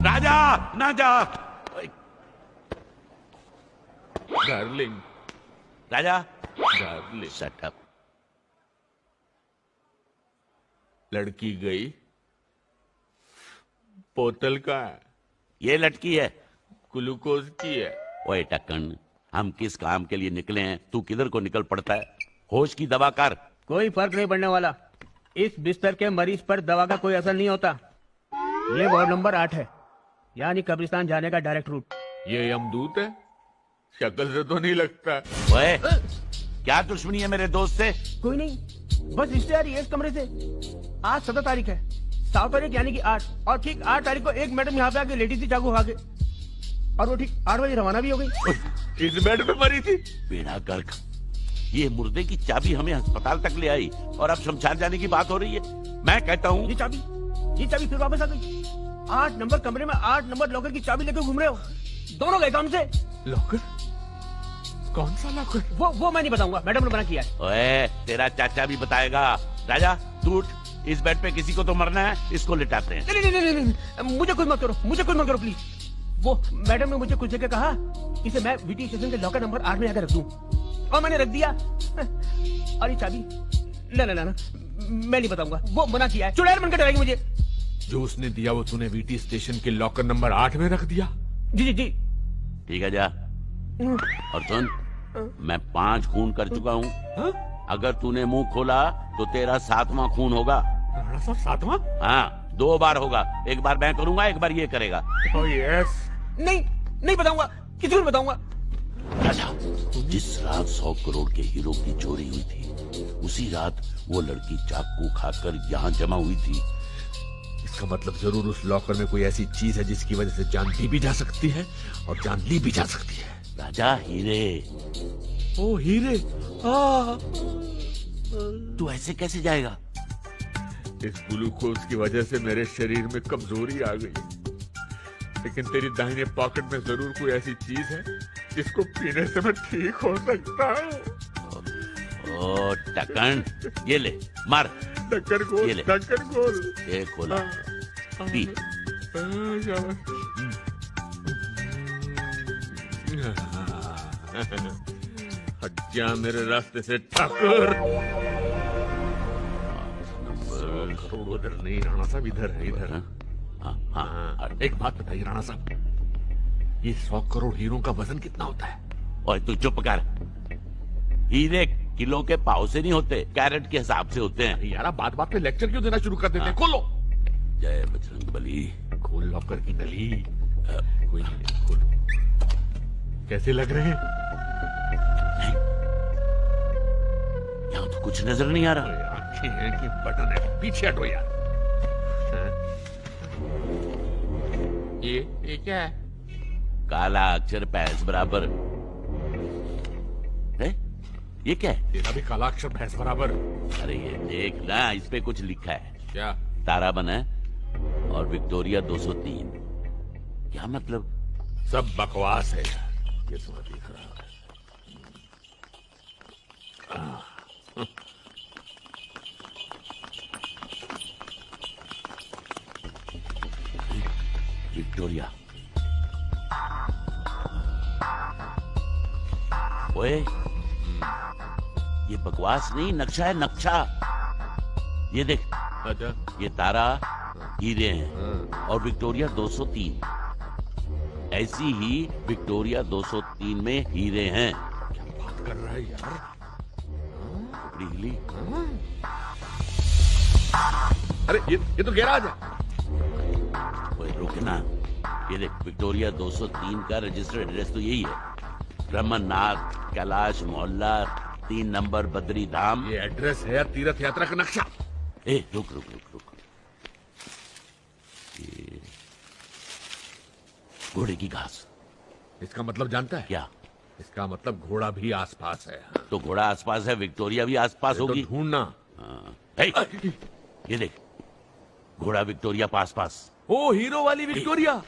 राजा ना जा। डार्लिंग राजा डार्लिंग शट अप। लड़की गई, बोतल का है, ये लटकी है, ग्लूकोज की है। ओए टक्कन, हम किस काम के लिए निकले हैं, तू किधर को निकल पड़ता है? होश की दवा कर। कोई फर्क नहीं पड़ने वाला, इस बिस्तर के मरीज पर दवा का कोई असर नहीं होता। ये वार्ड नंबर 8 है, यानी कब्रिस्तान जाने का डायरेक्ट रूट। ये यमदूत है, शक्ल से तो नहीं लगता। ओए क्या दुश्मनी है मेरे दोस्त से? कोई नहीं, बस रिश्ते आ रही है इस कमरे से। आज 17 तारीख है, 7 तारीख यानी कि 8, और ठीक 8 तारीख को एक मैडम यहाँ पे आके लेटी थी चाकू खा के, और वो ठीक 8 बजे रवाना भी हो गई। इस बेड पे मरी थी। बेड़ा गर्क, ये मुर्दे की चाबी हमें अस्पताल तक ले आई और अब शमशान जाने की बात हो रही है। मैं कहता हूँ ये चाबी फिर वापस आ गई। 8 नंबर कमरे में 8 नंबर लॉकर की चाबी लेकर घूम रहे हो, दोनों गए काम से। लॉकर? कौन सा लॉकर? वो मैं नहीं बताऊंगा, मैडम ने मना किया है। ओए तेरा चाचा भी बताएगा। राजा तू उठ, इस बेड पे किसी को तो मरना है, इसको लिटाते हैं। नहीं, मुझे कुछ मत करो प्लीज। वो मैडम ने मुझे कुछ जगह कहा, इसे मैं वीटी स्टेशन के लॉकर नंबर 8 में आकर रख दूं, और मैंने रख दिया। और ये चाबी ना मैं नहीं बताऊंगा, वो मना किया है। चुड़ैल बनकर डराएगी मुझे। जो उसने दिया वो तूने वीटी स्टेशन के लॉकर नंबर 8 में रख दिया? जी ठीक है जा। और सुन, मैं 5 खून कर चुका हूँ। अगर तूने मुंह खोला तो तेरा 7वां खून होगा। 7वां? हाँ 2 बार होगा, एक बार मैं करूंगा, एक बार ये करेगा। यस। नहीं बताऊंगा, किसी को नहीं बताऊंगा। राजा, जिस रात 100 करोड़ के हीरो की चोरी हुई थी, उसी रात वो लड़की चाकू खाकर यहाँ जमा हुई थी। इसका मतलब जरूर उस लॉकर में कोई ऐसी चीज है जिसकी वजह से जान दी भी जा सकती है और जान ली भी जा सकती है। राजा हीरे, ओ हीरे। तू ऐसे कैसे जाएगा? इस ग्लूकोज की वजह से मेरे शरीर में कमजोरी आ गई, लेकिन तेरी दाहिने पॉकेट में जरूर कोई ऐसी चीज है जिसको पीने से मैं ठीक हो सकता हूँ। ओ टक्कन, ये ले, मार। टक्कर गोल, ये ले। टक्कर गोल। ये खोला, पी। हज्जा मेरे रास्ते से ठक्कर। उधर नहीं राणा साहब, इधर है, इधर। हाँ, एक बात बताइए राणा साहब, ये 100 करोड़ हीरों का वजन कितना होता है? और तू चुप कर। हीरे किलो के पाव से नहीं होते, कैरेट के हिसाब से होते हैं। यार बात बात पे लेक्चर क्यों देना शुरू कर देते हैं? खोलो। जय बजरंगबली। खोल लॉकर की नली। कोई नहीं, खोलो। कैसे लग रहे हैं? यहाँ तो कुछ नजर नहीं आ रहा। आंखें हैं कि बटन है? पीछे हटो यार। ये क्या है? काला अक्षर भैंस बराबर है। ये क्या है? तेरा भी काला अक्षर भैंस बराबर। अरे ये देख ना, इस पे कुछ लिखा है। क्या? तारा बना है और विक्टोरिया 203। क्या मतलब? सब बकवास है यार, ये समझ नहीं खराब है। विक्टोरिया। ओए, ये बकवास नहीं, नक्शा है, नक्शा। ये देख। अच्छा। ये तारा हीरे हैं और विक्टोरिया 203। ऐसी ही विक्टोरिया 203 में हीरे हैं। क्या बात कर रहा है यार? हिली। अरे ये तो गैराज है। ओए रुक ना, ये देख, विक्टोरिया 203 का रजिस्टर्ड एड्रेस तो यही है। ब्रह्मनाथ कैलाश मोहल्ला 3 नंबर बद्री धाम। ये एड्रेस है या तीर्थ यात्रा का नक्शा? ए रुक रुक रुक रुक। ये घोड़े की घास। इसका मतलब जानता है? क्या? इसका मतलब घोड़ा भी आसपास है। तो घोड़ा आसपास है, विक्टोरिया भी आसपास होगी। तो ढूंढना। ये देख, घोड़ा विक्टोरिया पास पास। ओ हीरो वाली विक्टोरिया।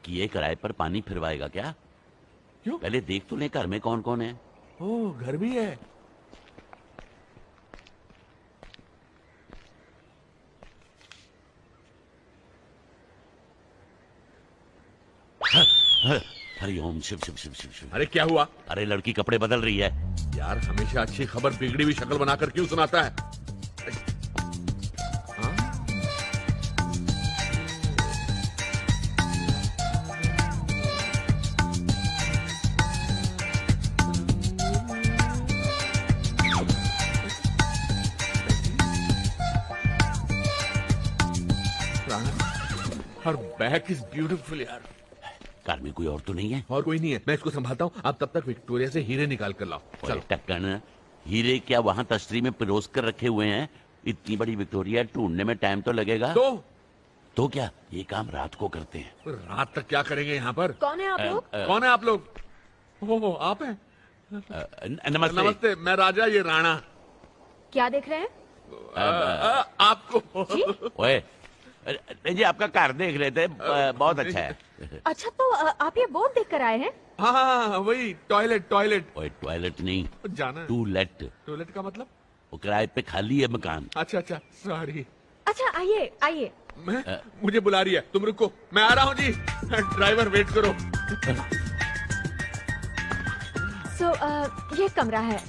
किए किराए पर पानी फिरवाएगा क्या? क्यों? पहले देख तो ले घर में कौन कौन है। ओ घर भी है। हरिओम शिव शिव शिव शिव शिव। अरे क्या हुआ? अरे लड़की कपड़े बदल रही है। यार हमेशा अच्छी खबर बिगड़ी हुई शक्ल बनाकर क्यों सुनाता है? Her back is beautiful यार। कार में कोई और तो नहीं है? और कोई नहीं है, मैं इसको संभालता हूँ। आप तब तक विक्टोरिया से हीरे निकाल कर लाओ। चलो। टक्कन, हीरे क्या वहाँ तश्तरी में पिरोस कर रखे हुए हैं? इतनी बड़ी विक्टोरिया ढूंढने में टाइम तो लगेगा। तो क्या ये काम रात को करते हैं? रात तक क्या करेंगे यहाँ पर? कौन है आप लोग? कौन है आप लोग? ओह आप हैं? नमस्ते। नमस्ते, मैं राजा, ये राणा। क्या देख रहे हैं? आपको। ओए जी, आपका कार देख रहे थे, बहुत अच्छा है। अच्छा, तो आप ये बोर्ड देख कर आए हैं? हाँ वही टॉयलेट। टॉयलेट। ओए टॉयलेट नहीं, जाना। टूलेट। टॉयलेट का मतलब? वो किराए पे खाली है मकान। अच्छा सॉरी। अच्छा आइए आइए। मुझे बुला रही है, तुम रुको, मैं आ रहा हूँ जी। ड्राइवर वेट करो। ये कमरा है,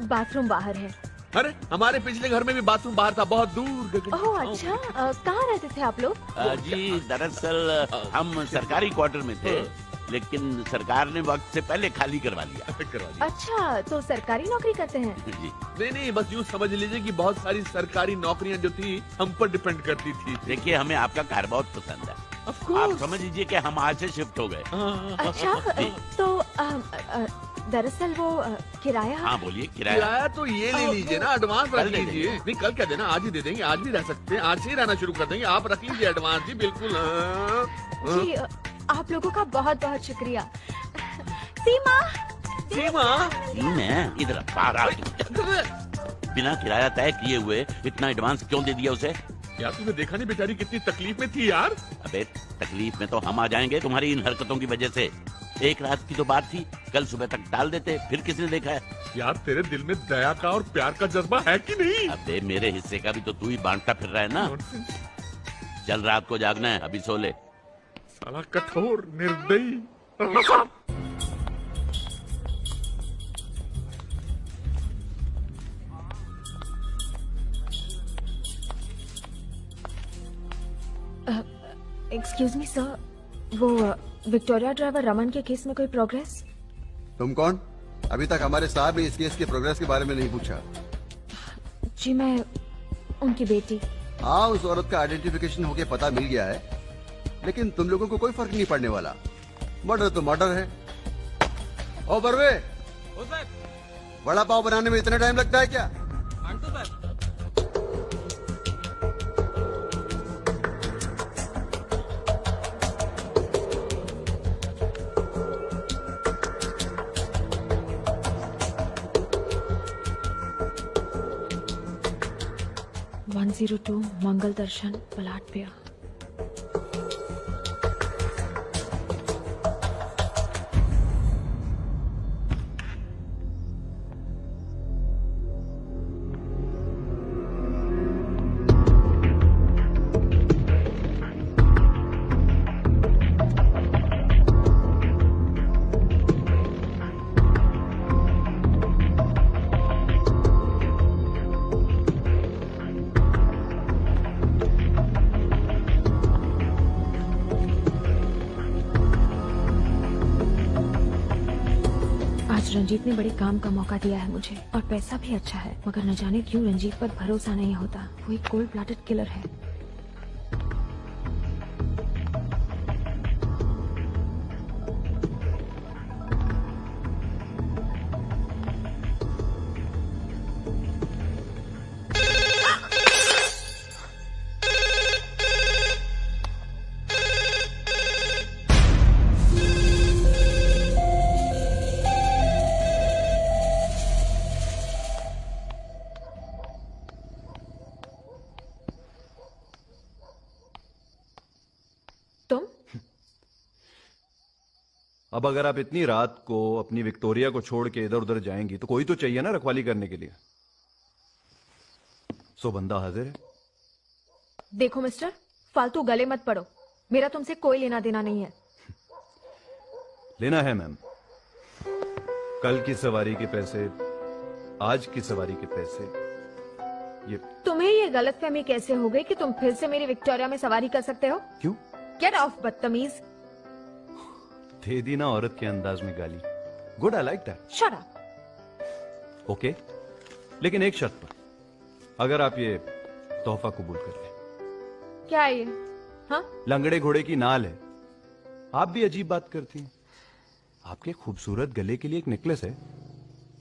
बाथरूम बाहर है। अरे हमारे पिछले घर में भी बाथरूम बाहर था, बहुत दूर। ओह अच्छा, कहाँ रहते थे आप लोग? जी दरअसल हम सरकारी क्वार्टर में थे, लेकिन सरकार ने वक्त से पहले खाली करवा लिया। अच्छा, तो सरकारी नौकरी करते हैं? जी नहीं, बस यूँ समझ लीजिए कि बहुत सारी सरकारी नौकरियाँ जो थी हम पर डिपेंड करती थी। देखिए, हमें आपका कार बहुत पसंद है। आप समझ लीजिए कि हम आज से शिफ्ट हो गए। अच्छा, तो दरअसल वो किराया। हाँ बोलिए। किराया तो ये ले लीजिए ना, एडवांस रख लीजिए। नहीं कल क्या देना, आज ही दे देंगे, आज भी रह सकते हैं, आज से ही रहना शुरू कर देंगे। आप रख लीजिए एडवांस जी, बिल्कुल। जी आप लोगों का बहुत बहुत शुक्रिया। सीमा सीमा इधर पारा बिना किराया तय किए हुए इतना एडवांस क्यों दे दिया उसे? यार तुमने देखा नहीं बेचारी कितनी तकलीफ में थी यार। अबे तकलीफ में तो हम आ जाएंगे तुम्हारी इन हरकतों की वजह से। एक रात की तो बात थी, कल सुबह तक टाल देते, फिर किसने देखा है? यार तेरे दिल में दया का और प्यार का जज्बा है कि नहीं? अबे मेरे हिस्से का भी तो तू ही बांटता फिर रहा है ना। चल रात को जागना है, अभी सो ले। साला कठोर निर्दयी। एक्सक्यूज मी सर, वो विक्टोरिया ड्राइवर रमन के केस में कोई प्रोग्रेस? तुम कौन? अभी तक हमारे साहब ने इस केस के प्रोग्रेस के बारे में नहीं पूछा। जी मैं उनकी बेटी। हाँ, उस औरत का आइडेंटिफिकेशन होके पता मिल गया है, लेकिन तुम लोगों को कोई फर्क नहीं पड़ने वाला। मर्डर तो मर्डर है। ओ बरवे, बड़ा पाव बनाने में इतना टाइम लगता है क्या? 102 मंगल दर्शन पलाटपिया। रंजीत ने बड़े काम का मौका दिया है मुझे, और पैसा भी अच्छा है, मगर न जाने क्यों रंजीत पर भरोसा नहीं होता। वो एक कोल्ड ब्लडेड किलर है। अब अगर आप इतनी रात को अपनी विक्टोरिया को छोड़ के इधर उधर जाएंगी तो कोई तो चाहिए ना रखवाली करने के लिए। सो बंदा हाजिर है। देखो मिस्टर, फालतू गले मत पड़ो, मेरा तुमसे कोई लेना देना नहीं है। लेना है मैम। कल की सवारी के पैसे, आज की सवारी के पैसे। ये तुम्हें ये गलतफहमी कैसे हो गई कि तुम फिर से मेरी विक्टोरिया में सवारी कर सकते हो? क्यों? गेट ऑफ बदतमीज। दे दी ना औरत के अंदाज में गाली। Good, I like that. Shut up. Okay, लेकिन एक शर्त पर, अगर आप ये तोहफा कबूल कर लें। क्या है ये? हाँ? लंगड़े घोड़े की नाल है। आप भी अजीब बात करती हैं। आपके खूबसूरत गले के लिए एक नेकलेस है।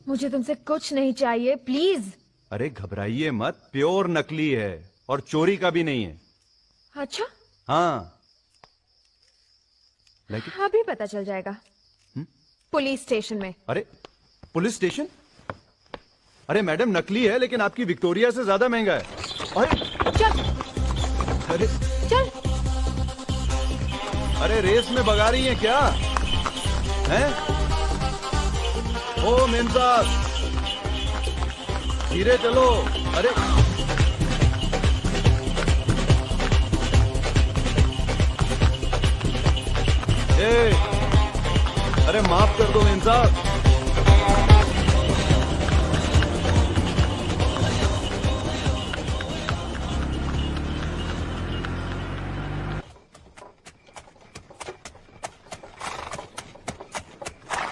मुझे तुमसे कुछ नहीं चाहिए, प्लीज। अरे घबराइए मत, प्योर नकली है और चोरी का भी नहीं है। अच्छा? हाँ, अभी पता चल जाएगा। पुलिस स्टेशन में। अरे पुलिस स्टेशन? अरे मैडम, नकली है लेकिन आपकी विक्टोरिया से ज्यादा महंगा है। अरे चल। अरे चल। अरे रेस में भगा रही हैं क्या? हैं? ओ मेम साहब, धीरे चलो। अरे अरे माफ कर दो मेम साहब।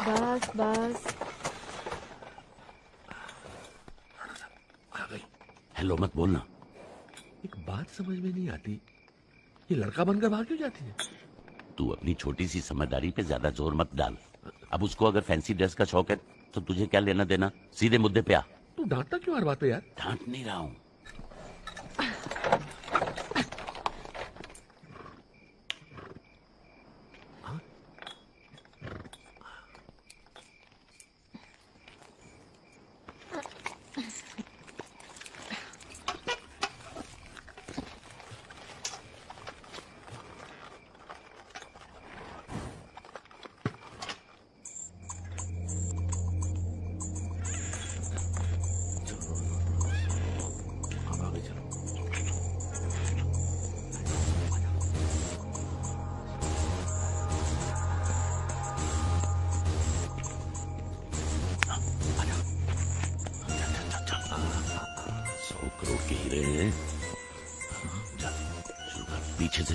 बस बस। हेलो मत बोलना। एक बात समझ में नहीं आती, ये लड़का बनकर भाग क्यों जाती है? तू अपनी छोटी सी समझदारी पे ज्यादा जोर मत डाल। अब उसको अगर फैंसी ड्रेस का शौक है तो तुझे क्या लेना देना? सीधे मुद्दे पे आ। तू डांटता क्यों हर बात पे यार? डांट नहीं रहा हूं।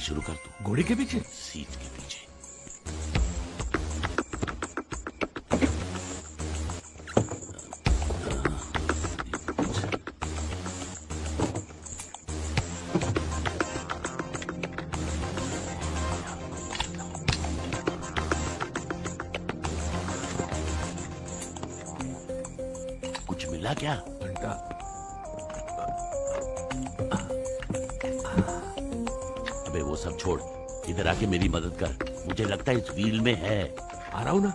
शुरू कर तू। घोड़ी के पीछे? सीट के पीछे। कुछ मिला क्या? घंटा। अबे वो सब छोड़, इधर आके मेरी मदद कर। मुझे लगता है इस व्हील में है। आ रहा हूं ना।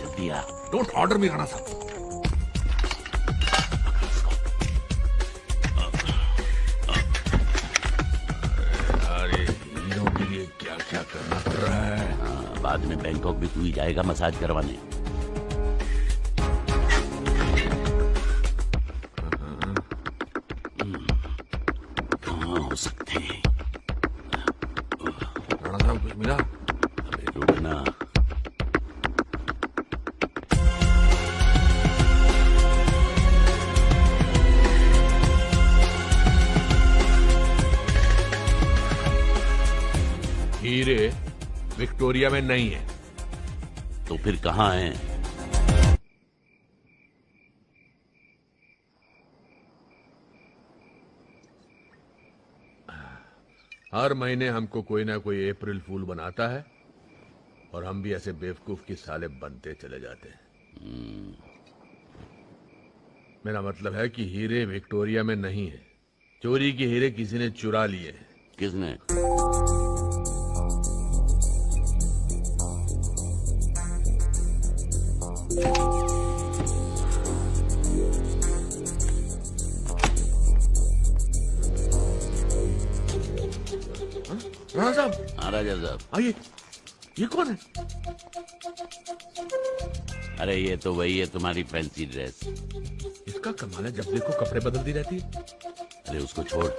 जल्दी आ। डोंट ऑर्डर मी राणा साहब। अरे हीरो के लिए क्या क्या करना पड़ रहा है। हाँ, बाद में बैंकॉक भी तू ही जाएगा मसाज करवाने। सकते हैं राणा साहब कुछ मिला? अबे रुकना। हीरे विक्टोरिया में नहीं है। तो फिर कहाँ है? हर महीने हमको कोई ना कोई अप्रैल फूल बनाता है और हम भी ऐसे बेवकूफ की साले बनते चले जाते हैं। मेरा मतलब है कि हीरे विक्टोरिया में नहीं है। चोरी के हीरे किसी ने चुरा लिए हैं। किसने? राणा साहब। हाँ राजा साहब। आइए। ये कौन है? अरे ये तो वही है तुम्हारी फैंसी ड्रेस। इसका कमाल है, जब देखो कपड़े बदलती रहती है। अरे उसको छोड़,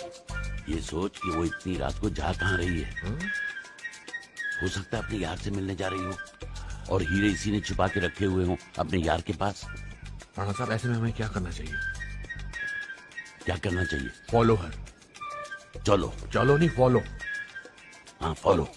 ये सोच कि वो इतनी रात को जा कहाँ रही है। हो सकता है अपने यार से मिलने जा रही हो और हीरे इसी ने छुपा के रखे हुए हो अपने यार के पास। राणा साहब ऐसे में हमें क्या करना चाहिए? क्या करना चाहिए? Follow her. चलो। चलो नहीं, फॉलो। हाँ follow.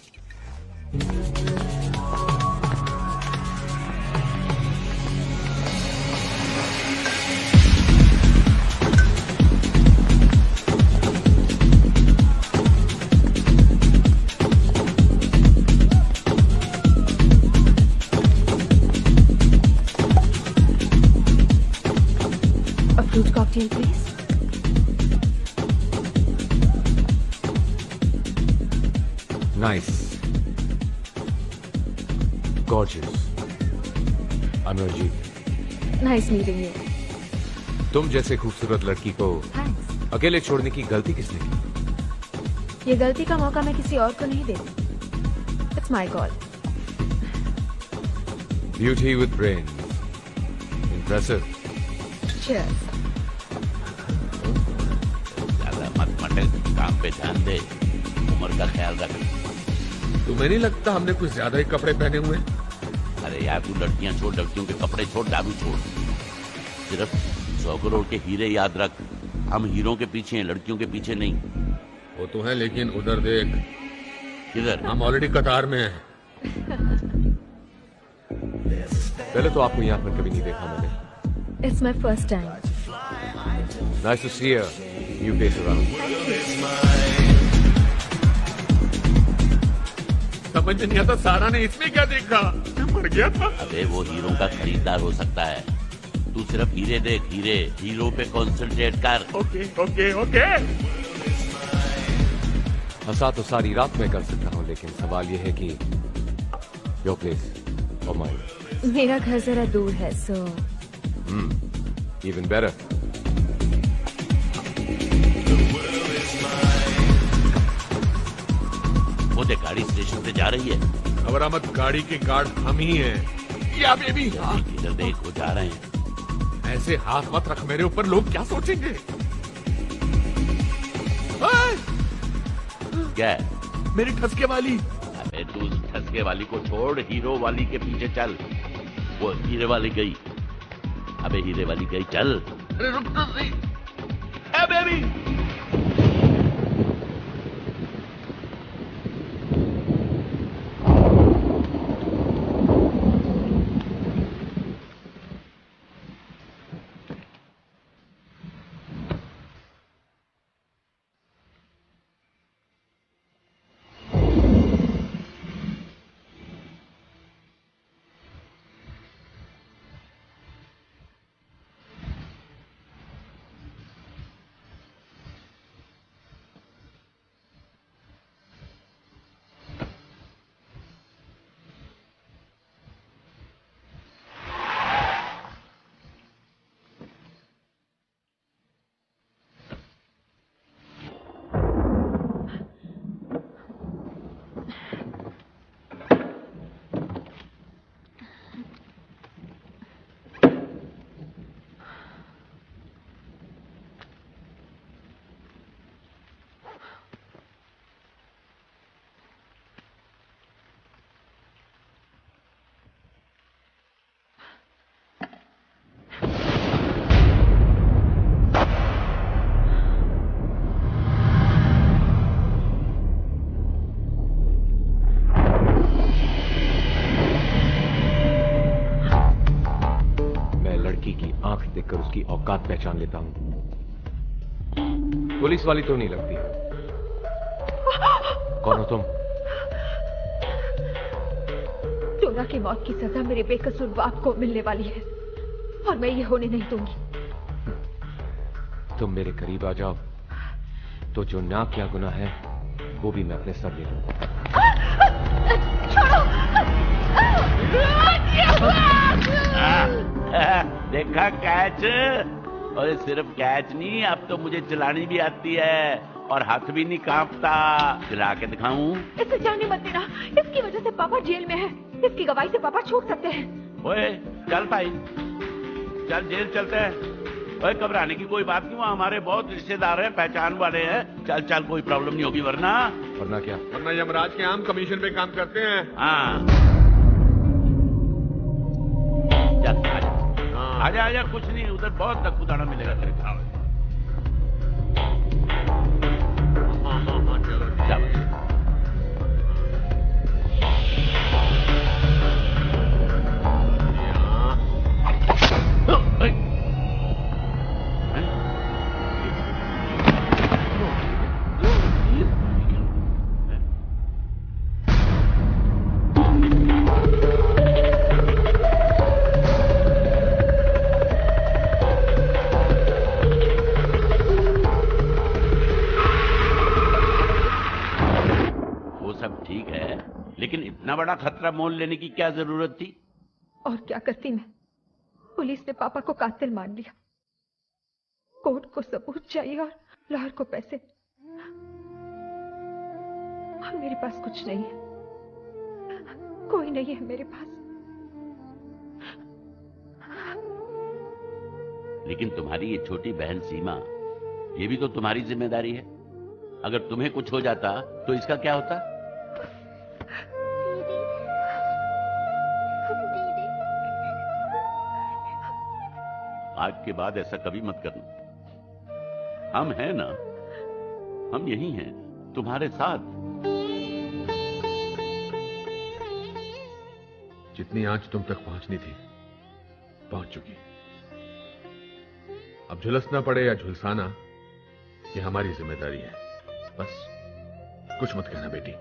A fruit cocktail, please. Nice. Gorgeous. I'm Ranjit. Nice meeting you. तुम जैसे खूबसूरत लड़की को Thanks. अकेले छोड़ने की गलती किसने की? ये गलती का मौका मैं किसी और को नहीं देती. It's my call. Beauty with brains. Impressive. Cheers. ज्यादा मत मटक, काम पे ध्यान दे, उम्र का ख्याल रख। तुम्हें नहीं लगता हमने कुछ ज्यादा ही कपड़े पहने हुए? अरे यार तू लड़कियां छोड़, लड़कियों के कपड़े छोड़, दारू छोड़। सिर्फ 100 करोड़ के हीरे याद रख। हम हीरों के पीछे हैं, लड़कियों के पीछे नहीं। वो तो है, लेकिन उधर देख। किधर? हम ऑलरेडी कतार में हैं। पहले तो आपको यहाँ पर कभी नहीं देखा मैंने। It's my first time. Nice to see a new face around. समझ नहीं आता सारा ने इसमें क्या देखा? मैं मर गया था। अबे वो हीरों का खरीदार हो सकता है। तू सिर्फ हीरे देख, हीरे। हीरो पे कॉन्सेंट्रेट कर। Okay okay okay. हंसा तो सारी रात में कर सकता हूँ, लेकिन सवाल ये है कि योर प्लेस और माइन। मेरा घर जरा दूर है, so. Even better. वो देख गाड़ी स्टेशन पे जा रही है। घबरा मत, गाड़ी के गार्ड हम ही हैं। या बेबी। इधर देख, वो जा रहे हैं। ऐसे हाथ मत रख मेरे ऊपर, लोग क्या सोचेंगे? क्या है? मेरी ठसके वाली। अबे तू उस ठसके वाली को छोड़, हीरो वाली के पीछे चल। वो हीरे वाली गई। अबे हीरे वाली गई, चल। अरे रुक तो सही। ए बेबी। बात पहचान लेता हूं। पुलिस वाली तो नहीं लगती। कौन हो तुम? चोरा की मौत की सजा मेरे बेकसूर बाप को मिलने वाली है और मैं ये होने नहीं दूंगी। तुम मेरे करीब आ जाओ तो जो ना क्या गुनाह है वो भी मैं अपने सर ले लूंगा। देखा कैच? और सिर्फ कैच नहीं, अब तो मुझे चलानी भी आती है और हाथ भी नहीं कांपता। चला के दिखाऊं? इसे जाने मत देना, इसकी वजह से पापा जेल में है। इसकी गवाही से पापा छूट सकते हैं। ओए चल भाई, चल जेल चलते हैं। ओए घबराने की कोई बात नहीं, वहाँ हमारे बहुत रिश्तेदार हैं, पहचान वाले हैं। चल चल, कोई प्रॉब्लम नहीं होगी। वरना क्या? वरना यमराज के आम कमीशन पे काम करते हैं। हाँ चल आजा आजा, कुछ नहीं, उधर बहुत दक्कुदाना मिलेगा तेरे को। चलो लेकिन इतना बड़ा खतरा मोल लेने की क्या जरूरत थी? और क्या करती मैं? पुलिस ने पापा को कातिल मान लिया। कोर्ट को सबूत चाहिए और लाहौर को पैसे, और मेरे पास कुछ नहीं है। कोई नहीं है मेरे पास। लेकिन तुम्हारी ये छोटी बहन सीमा, ये भी तो तुम्हारी जिम्मेदारी है। अगर तुम्हें कुछ हो जाता तो इसका क्या होता? आज के बाद ऐसा कभी मत करना। हम हैं ना, हम यही हैं तुम्हारे साथ। जितनी आंच तुम तक पहुंचनी थी पहुंच चुकी। अब झुलसना पड़े या झुलसाना, ये हमारी जिम्मेदारी है। बस कुछ मत कहना बेटी।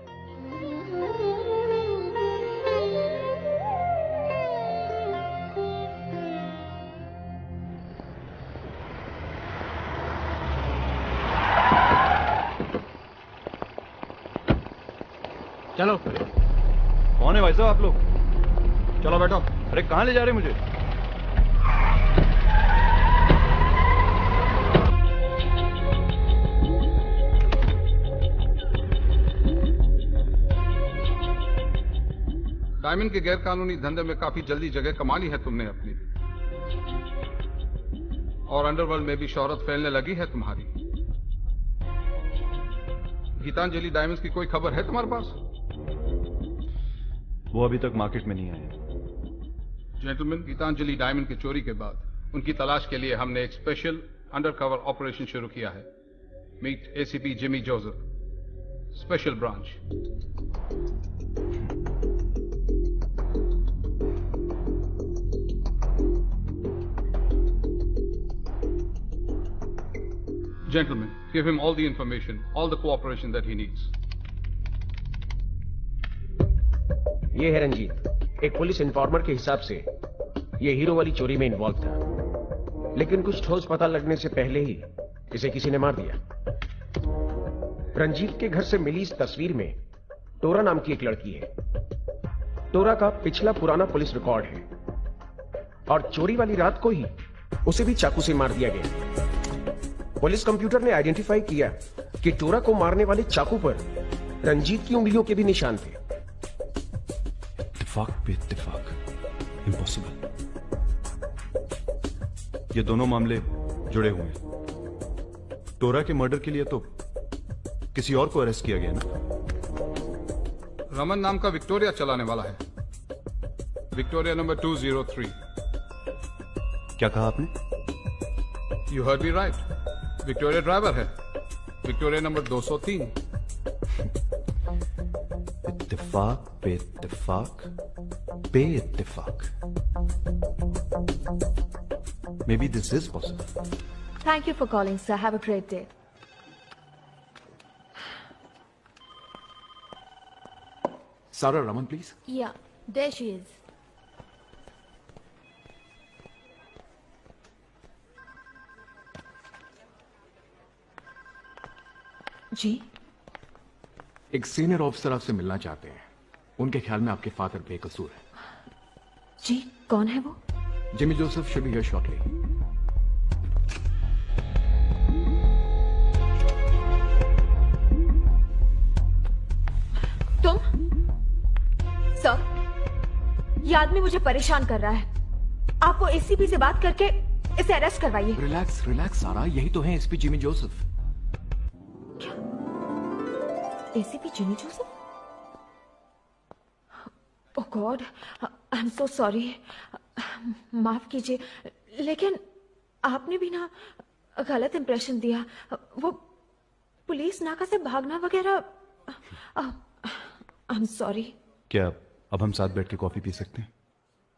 चलो। कौन है भाई साहब आप लोग? चलो बैठो। अरे कहां ले जा रहे मुझे? डायमंड के गैर कानूनी धंधे में काफी जल्दी जगह कमा ली है तुमने अपनी, और अंडरवर्ल्ड में भी शोहरत फैलने लगी है तुम्हारी। गीतांजलि डायमंड्स की कोई खबर है तुम्हारे पास? वो अभी तक मार्केट में नहीं आए। जेंटलमैन, गीतांजलि डायमंड की चोरी के बाद उनकी तलाश के लिए हमने एक स्पेशल अंडरकवर ऑपरेशन शुरू किया है। Meet ACP Jimmy Joseph, special branch. Gentlemen, give him all the information, all the cooperation that he needs. ये है रंजीत, एक पुलिस इन्फॉर्मर के हिसाब से ये हीरो वाली चोरी में इन्वॉल्व था, लेकिन कुछ ठोस पता लगने से पहले ही इसे किसी ने मार दिया। रंजीत के घर से मिली इस तस्वीर में टोरा नाम की एक लड़की है। टोरा का पिछला पुराना पुलिस रिकॉर्ड है और चोरी वाली रात को ही उसे भी चाकू से मार दिया गया। पुलिस कंप्यूटर ने आइडेंटिफाई किया कि टोरा को मारने वाले चाकू पर रंजीत की उंगलियों के भी निशान थे। इत्तेफाक पे इत्तेफाक, इम्पॉसिबल। ये दोनों मामले जुड़े हुए हैं। टोरा के मर्डर के लिए तो किसी और को अरेस्ट किया गया ना? रमन नाम का विक्टोरिया चलाने वाला है, विक्टोरिया नंबर 203। क्या कहा आपने? You heard me right, Victoria driver है, विक्टोरिया नंबर 203। इत्तेफाक पे इत्तेफाक पे इत्तेफाक। Maybe this is possible. Thank you for calling, sir. Have a great day. Sarah Raman, please. Yeah, there she is. जी, एक सीनियर ऑफिसर आपसे मिलना चाहते हैं। उनके ख्याल में आपके फादर बेकसूर है। जी, कौन है वो? Jimmy Joseph should be here shortly. तुम? सर, ये आदमी मुझे परेशान कर रहा है। आपको एसीपी से बात करके इसे अरेस्ट करवाइए। रिलैक्स रिलैक्स सारा, यही तो है एसपी जिमी जोसेफ। क्या? ACP Jimmy Joseph? Oh God, I am so sorry. माफ कीजिए, लेकिन आपने भी ना गलत इंप्रेशन दिया। वो पुलिस नाका से भागना वगैरह। आई एम सॉरी। क्या अब हम साथ बैठ के कॉफी पी सकते हैं?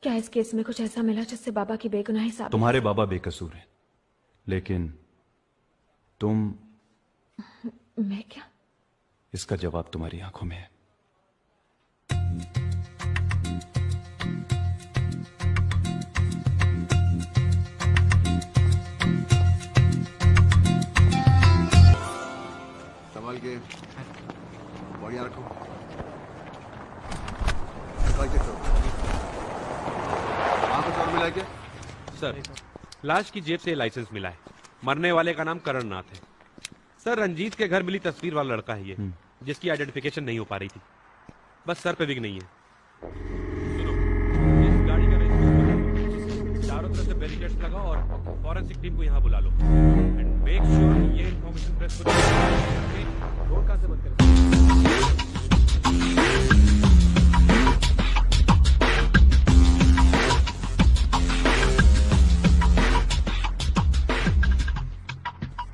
क्या इस केस में कुछ ऐसा मिला जिससे बाबा की बेगुनाही साबित? तुम्हारे बाबा बेकसूर हैं, लेकिन तुम। मैं क्या? इसका जवाब तुम्हारी आंखों में है। संभाल के बढ़िया रखो। कुछ और मिला क्या? सर, लाश की जेब से लाइसेंस मिला है। मरने वाले का नाम करण नाथ है। सर, रंजीत के घर मिली तस्वीर वाला लड़का है ये, जिसकी आइडेंटिफिकेशन नहीं हो पा रही थी। बस सर पे विग नहीं है। सुनो, इस गाड़ी का रजिस्ट्रेशन चारों तरफ से बैरिकेड्स लगाओ और फॉरेंसिक टीम को यहाँ बुला लो। एंड मेक श्योर ये इन्फॉर्मेशन प्रेस को रोड कहाँ से बंद करें।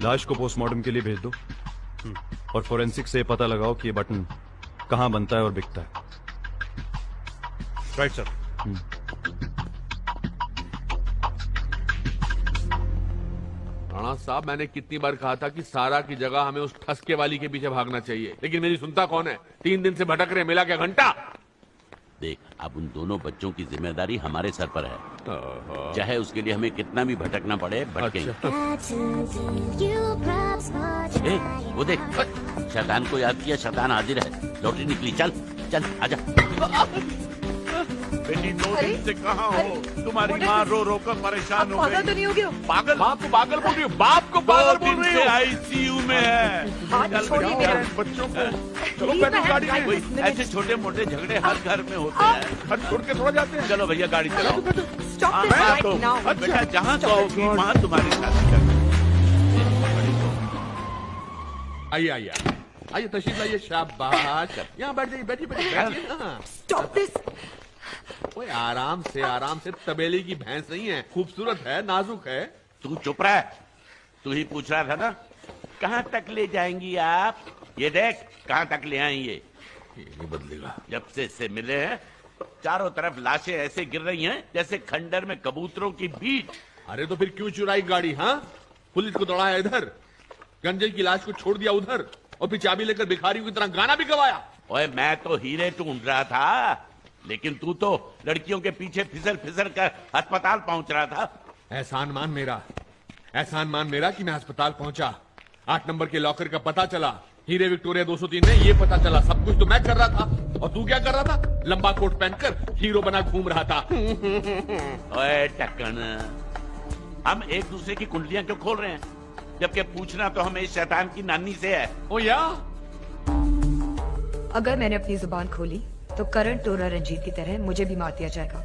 लाश को पोस्टमार्टम के लिए भेज दो और फोरेंसिक से पता लगाओ कि ये बटन कहां बनता है और बिकता है। Right sir. राणा साहब, मैंने कितनी बार कहा था कि सारा की जगह हमें उस ठसके वाली के पीछे भागना चाहिए, लेकिन मेरी सुनता कौन है? 3 दिन से भटक रहे, मिला क्या घंटा? देख, अब उन दोनों बच्चों की जिम्मेदारी हमारे सर पर है। चाहे उसके लिए हमें कितना भी भटकना पड़े, भटकेंगे। ए, वो देख, शैतान को याद किया, शैतान हाजिर है। लॉटरी निकली, चल चल आजा। बेटी 2 दिन से कहाँ हो? तुम्हारी माँ रो रो कर परेशान हो पागल तो नहीं हो गए? पागल? बाप को पागल बोल रही हो? बाप को पागल बोल रही हो? आईसीयू में है। बच्चों को चलो बैठो गाड़ी में। ऐसे छोटे मोटे झगड़े हर घर में होते हैं। घर छोड़ के थोड़ा जाते हैं। चलो भैया, गाड़ी चलाओ। अच्छा, बेटा, जहाँ कहोगी वहाँ तुम्हारी शादी कर। आइए आइए आइए, तशरीफ लाइए। शाबाश, यहाँ बैठ जाइए, बैठिए बैठिए। Stop this. ओए, आराम से। तबेले की भैंस नहीं है, खूबसूरत है, नाजुक है। तू चुप रहा। तू ही पूछ रहा था ना, कहाँ तक ले जाएंगी आप? ये देख, कहाँ तक ले आएंगे। ये नहीं बदलेगा। जब से इससे मिले हैं, चारों तरफ लाशें ऐसे गिर रही हैं जैसे खंडर में कबूतरों की बीट। अरे तो फिर क्यों चुराई गाड़ी? हाँ, पुलिस को दौड़ाया इधर, गंजे की लाश को छोड़ दिया उधर, और फिर चाबी लेकर भिखारियों की तरह गाना भी गवाया। ओए, मैं तो हीरे ढूंढ रहा था, लेकिन तू तो लड़कियों के पीछे फिसल फिसल कर अस्पताल पहुंच रहा था। एहसान मान मेरा कि मैं अस्पताल पहुंचा। 8 नंबर के लॉकर का पता चला, हीरे विक्टोरिया 203 में, ये पता चला। सब कुछ तो मैं कर रहा था, और तू क्या कर रहा था? लंबा कोट पहनकर हीरो बना घूम रहा था। ओए टक्कन, हम एक दूसरे की कुंडलियां क्यों खोल रहे हैं, जबकि पूछना तो हमें इस शैतान की नानी से है। ओ या, अगर मैंने अपनी जुबान खोली तो करण टोरा रंजीत की तरह मुझे भी मार दिया जाएगा।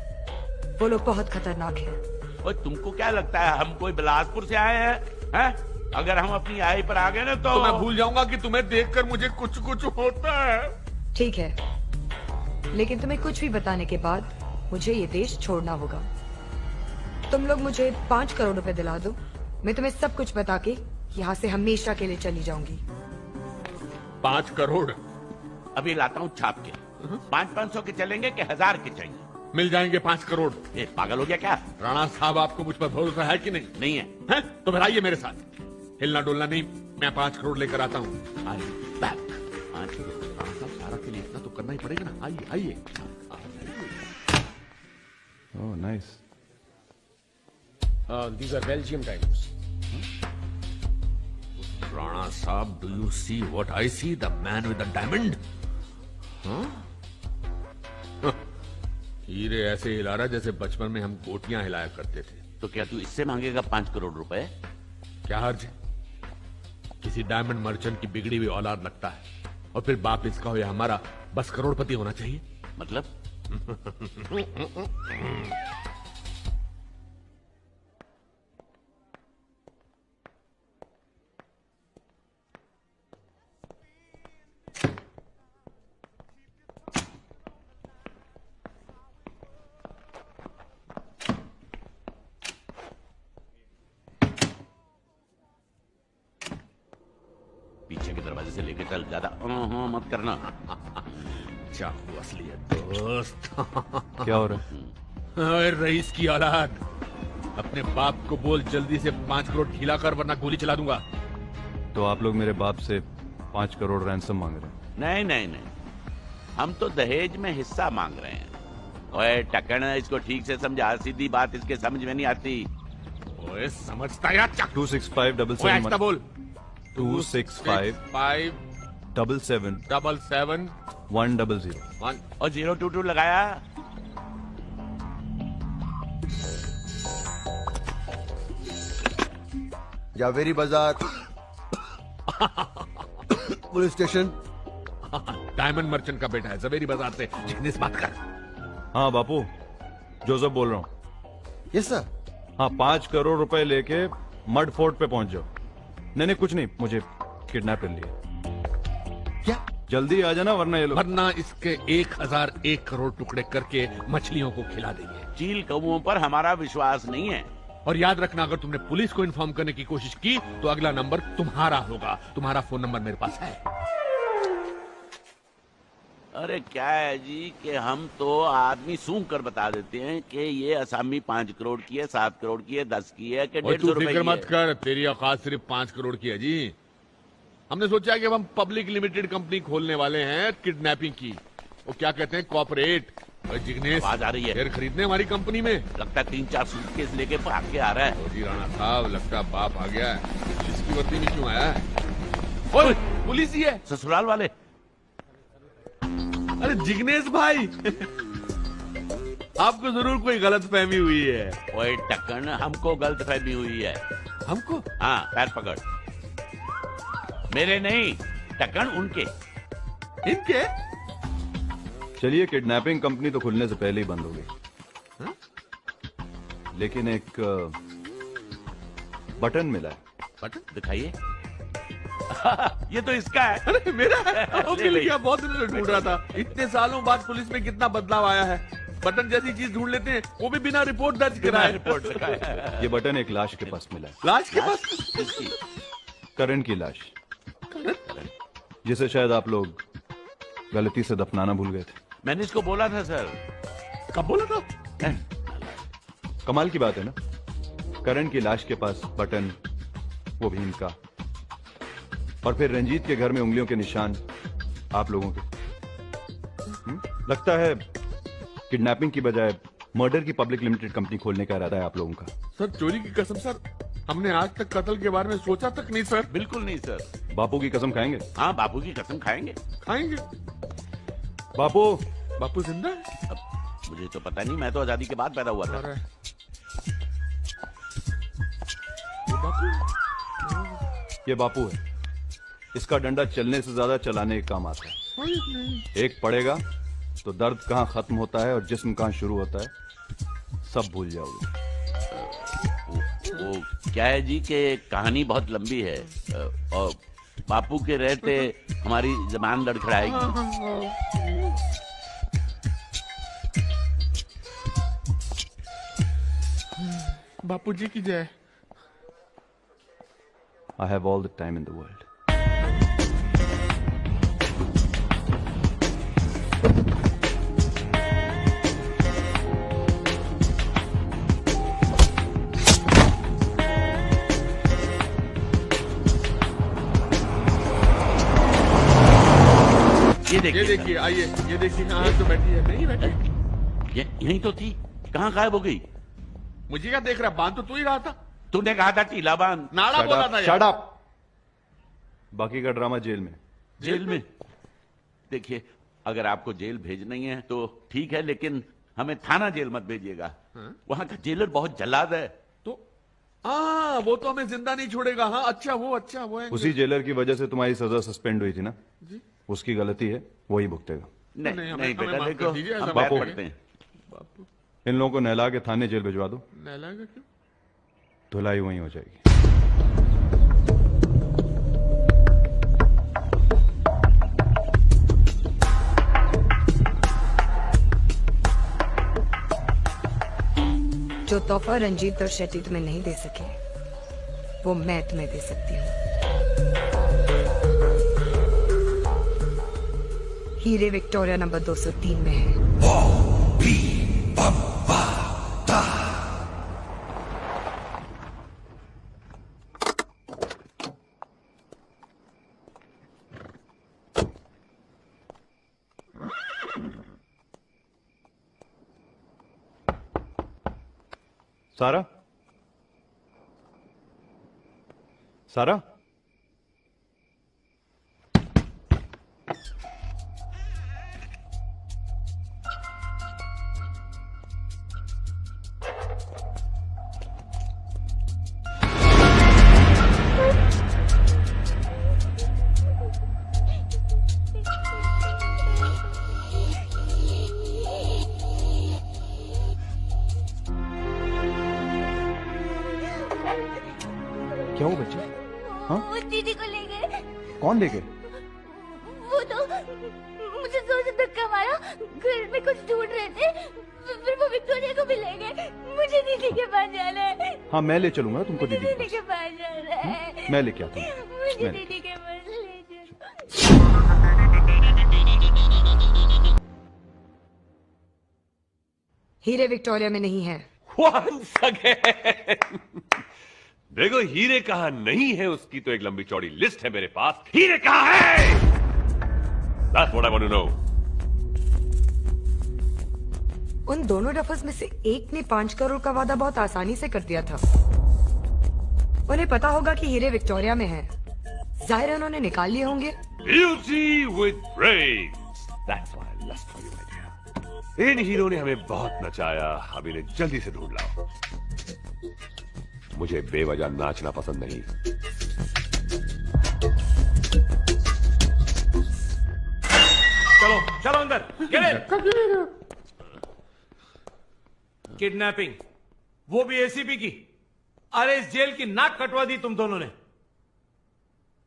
वो लोग बहुत खतरनाक हैं। और तुमको क्या लगता है हम कोई बिलासपुर से आए हैं? अगर हम अपनी आई पर आ गए ना तो मैं भूल जाऊंगा कि तुम्हें देखकर मुझे कुछ कुछ होता है। ठीक है, लेकिन तुम्हें कुछ भी बताने के बाद मुझे ये देश छोड़ना होगा। तुम लोग मुझे 5 करोड़ रुपए दिला दो, मैं तुम्हें सब कुछ बता के यहाँ से हमेशा के लिए चली जाऊंगी। 5 करोड़? अभी लाता हूँ छाप के। 500-500 के चलेंगे कि 1000 के चाहिए? मिल जाएंगे 5 करोड़। ये पागल हो गया क्या? राणा साहब, आपको मुझ पर भरोसा है कि नहीं? नहीं है। हैं? तो फिर आइए मेरे साथ। हिलना डोलना नहीं, मैं 5 करोड़ लेकर आता हूँ। राणा साहब, सारा के लिए इतना तो करना ही पड़ेगा ना। आइए आइए। Oh nice. These are Belgium diamonds. Rana Saab, do you see what I see? The man with the diamond? हीरे ऐसे हिला रहा जैसे बचपन में हम गोटियां हिलाया करते थे। तो क्या तू इससे मांगेगा 5 करोड़ रुपए? क्या हर्ज है? किसी डायमंड मर्चेंट की बिगड़ी हुई औलाद लगता है, और फिर बाप इसका हो या हमारा बस करोड़पति होना चाहिए। मतलब? पीछे के दरवाजे से लेके चल, ज्यादा मत करना। चाकू असली है दोस्त। क्या हो रहा है? रईस की औलाद, अपने बाप को बोल जल्दी से 5 करोड़ ढीला कर, वरना गोली चला दूंगा। तो आप लोग मेरे बाप से 5 करोड़ रैंसम मांग रहे हैं? नहीं नहीं नहीं, हम तो दहेज में हिस्सा मांग रहे हैं। ओए टकन, इसको ठीक से समझा, सीधी बात इसके समझ में नहीं आती। ओए समझता या? 26577 बोल। 265 77 100 और 022 लगाया। जावेरी बाजार पुलिस स्टेशन। डायमंड मर्चेंट का बेटा है, जवेरी बाजार से। जिग्नेश बात कर। हाँ बापू, जोसेफ बोल रहा हूँ। Yes sir. हाँ, 5 करोड़ रुपए लेके मड फोर्ट पे पहुंच जाओ। नहीं कुछ नहीं, मुझे किडनैप कर लिया। क्या? जल्दी आ जाना, वरना ये लोग। वरना इसके 1001 करोड़ टुकड़े करके मछलियों को खिला देंगे। चील कौओं पर हमारा विश्वास नहीं है। और याद रखना, अगर तुमने पुलिस को इन्फॉर्म करने की कोशिश की तो अगला नंबर तुम्हारा होगा। तुम्हारा फोन नंबर मेरे पास है। अरे क्या है जी कि हम तो आदमी सूंघ कर बता देते हैं कि ये असामी 5 करोड़ की है, 7 करोड़ की है, 10 की है कि 150 रुपए की है। मत कर, तेरी औकात सिर्फ 5 करोड़ की है जी। हमने सोचा कि अब हम पब्लिक लिमिटेड कंपनी खोलने वाले हैं किडनैपिंग की। वो क्या कहते हैं, कॉर्पोरेट। जिग्नेश आवाज आ रही है। शेयर खरीदने हमारी कंपनी में। लगता है 3-4 सूटकेस लेके भाग के आ रहा है। जी राणा साहब, लगता है बाप आ गया है। पुलिस की वर्दी में क्यों आया है? ओए, पुलिस ही है। ससुराल वाले। अरे जिग्नेश भाई, आपको जरूर कोई गलतफहमी हुई है। ओए टक्कन, हमको गलतफहमी हुई है। हमको? हाँ, पैर पकड़। मेरे नहीं, टक्कन उनके। इनके? चलिए, किडनैपिंग कंपनी तो खुलने से पहले ही बंद हो गई। लेकिन एक बटन मिला है। बटन दिखाइए। ये तो इसका है। अरे मेरा है। क्या बहुत दिनों से ढूंढ रहा था। इतने सालों बाद पुलिस में कितना बदलाव आया है। बटन जैसी चीज ढूंढ लेते हैं, वो भी बिना रिपोर्ट दर्ज कराए। रिपोर्ट ये बटन एक लाश के पास मिला है। लाश के पास? करण की लाश, जिसे शायद आप लोग गलती से दफनाना भूल गए थे। मैंने इसको बोला था सर। कब बोला था? कमाल की बात है ना, करण की लाश के पास बटन, वो भी इनका, और फिर रंजीत के घर में उंगलियों के निशान आप लोगों के। लगता है किडनैपिंग की बजाय मर्डर की पब्लिक लिमिटेड कंपनी खोलने का इरादा है आप लोगों का। सर चोरी की कसम सर, हमने आज तक कत्ल के बारे में सोचा तक नहीं सर। बिल्कुल नहीं सर। बापू की कसम खाएंगे? हाँ, बापू की कसम खाएंगे। खाएंगे। बापू जिंदा है? अब मुझे तो पता नहीं, मैं तो आजादी के बाद पैदा हुआ था। ये बापू है, इसका डंडा चलने से ज्यादा चलाने के काम आता है। एक पड़ेगा तो दर्द कहाँ खत्म होता है और जिस्म कहाँ शुरू होता है सब भूल जाओगे। वो क्या है जी कि कहानी बहुत लंबी है और बापू के रहते हमारी जबान लड़खड़ाएगी। बापू जी की जय। I have all the time in the world. ये देखिए देखिए, आइए, ये देखिए। हाँ तो बैठी है, नहीं बैठी, यहीं तो थी, कहाँ गायब हो गई? मुझे क्या देख रहा, बांध तो तू ही रहा था। तूने कहा था टीला बांध, नाड़ा बोला था। Shut up. बाकी का ड्रामा जेल में। जेल में? देखिए, अगर आपको जेल भेजना ही है तो ठीक है, लेकिन हमें थाना जेल मत भेजिएगा। वहां का जेलर बहुत जल्लाद है। तो वो तो हमें जिंदा नहीं छोड़ेगा। हाँ, अच्छा वो है। उसी जेलर की वजह से तुम्हारी सजा सस्पेंड हुई थी ना जी? उसकी गलती है, वही भुगतेगा। नहीं बेटा, देखो हम बापू, बैठ पड़ते हैं। इन लोगों को नहला के थाने जेल भिजवा दो। नहला के क्यों? धुलाई वहीं हो जाएगी। जो तोहफा रंजीत और शेट्टी तुम्हें नहीं दे सके, वो मैं तुम्हें दे सकती हूँ। हीरे विक्टोरिया नंबर 203 में है। सारा, सारा, क्या हो बच्चे? हाँ? उस दीदी को ले गए। कौन ले गए? वो तो मुझे जोर से धक्का मारा, घर में कुछ ढूंढ रहे थे, फिर वो विक्टोरिया को भी ले गए। मुझे दीदी के पास जाना है। हाँ, मैं ले चलूंगा तुमको दीदी के पास जाना है। मैं लेके आता हूँ। मुझे दीदी के पास ले जाओ। हीरे विक्टोरिया में नहीं है। Once again. देखो, हीरे कहाँ नहीं है उसकी तो एक लंबी चौड़ी लिस्ट है मेरे पास। हीरे कहाँ है? That's what I want to know. उन दोनों डफर्स में से एक ने 5 करोड़ का वादा बहुत आसानी से कर दिया था। उन्हें पता होगा कि हीरे विक्टोरिया में है, जाहिर है उन्होंने निकाल लिए होंगे। Beauty with brains. That's why I lust for you, my dear. In hero ने हमें बहुत नचाया, अब इन्हें जल्दी से ढूंढ लाओ। मुझे बेवजह नाचना पसंद नहीं। चलो चलो अंदर। किडनैपिंग, वो भी एसीपी की। अरे इस जेल की नाक कटवा दी तुम दोनों ने।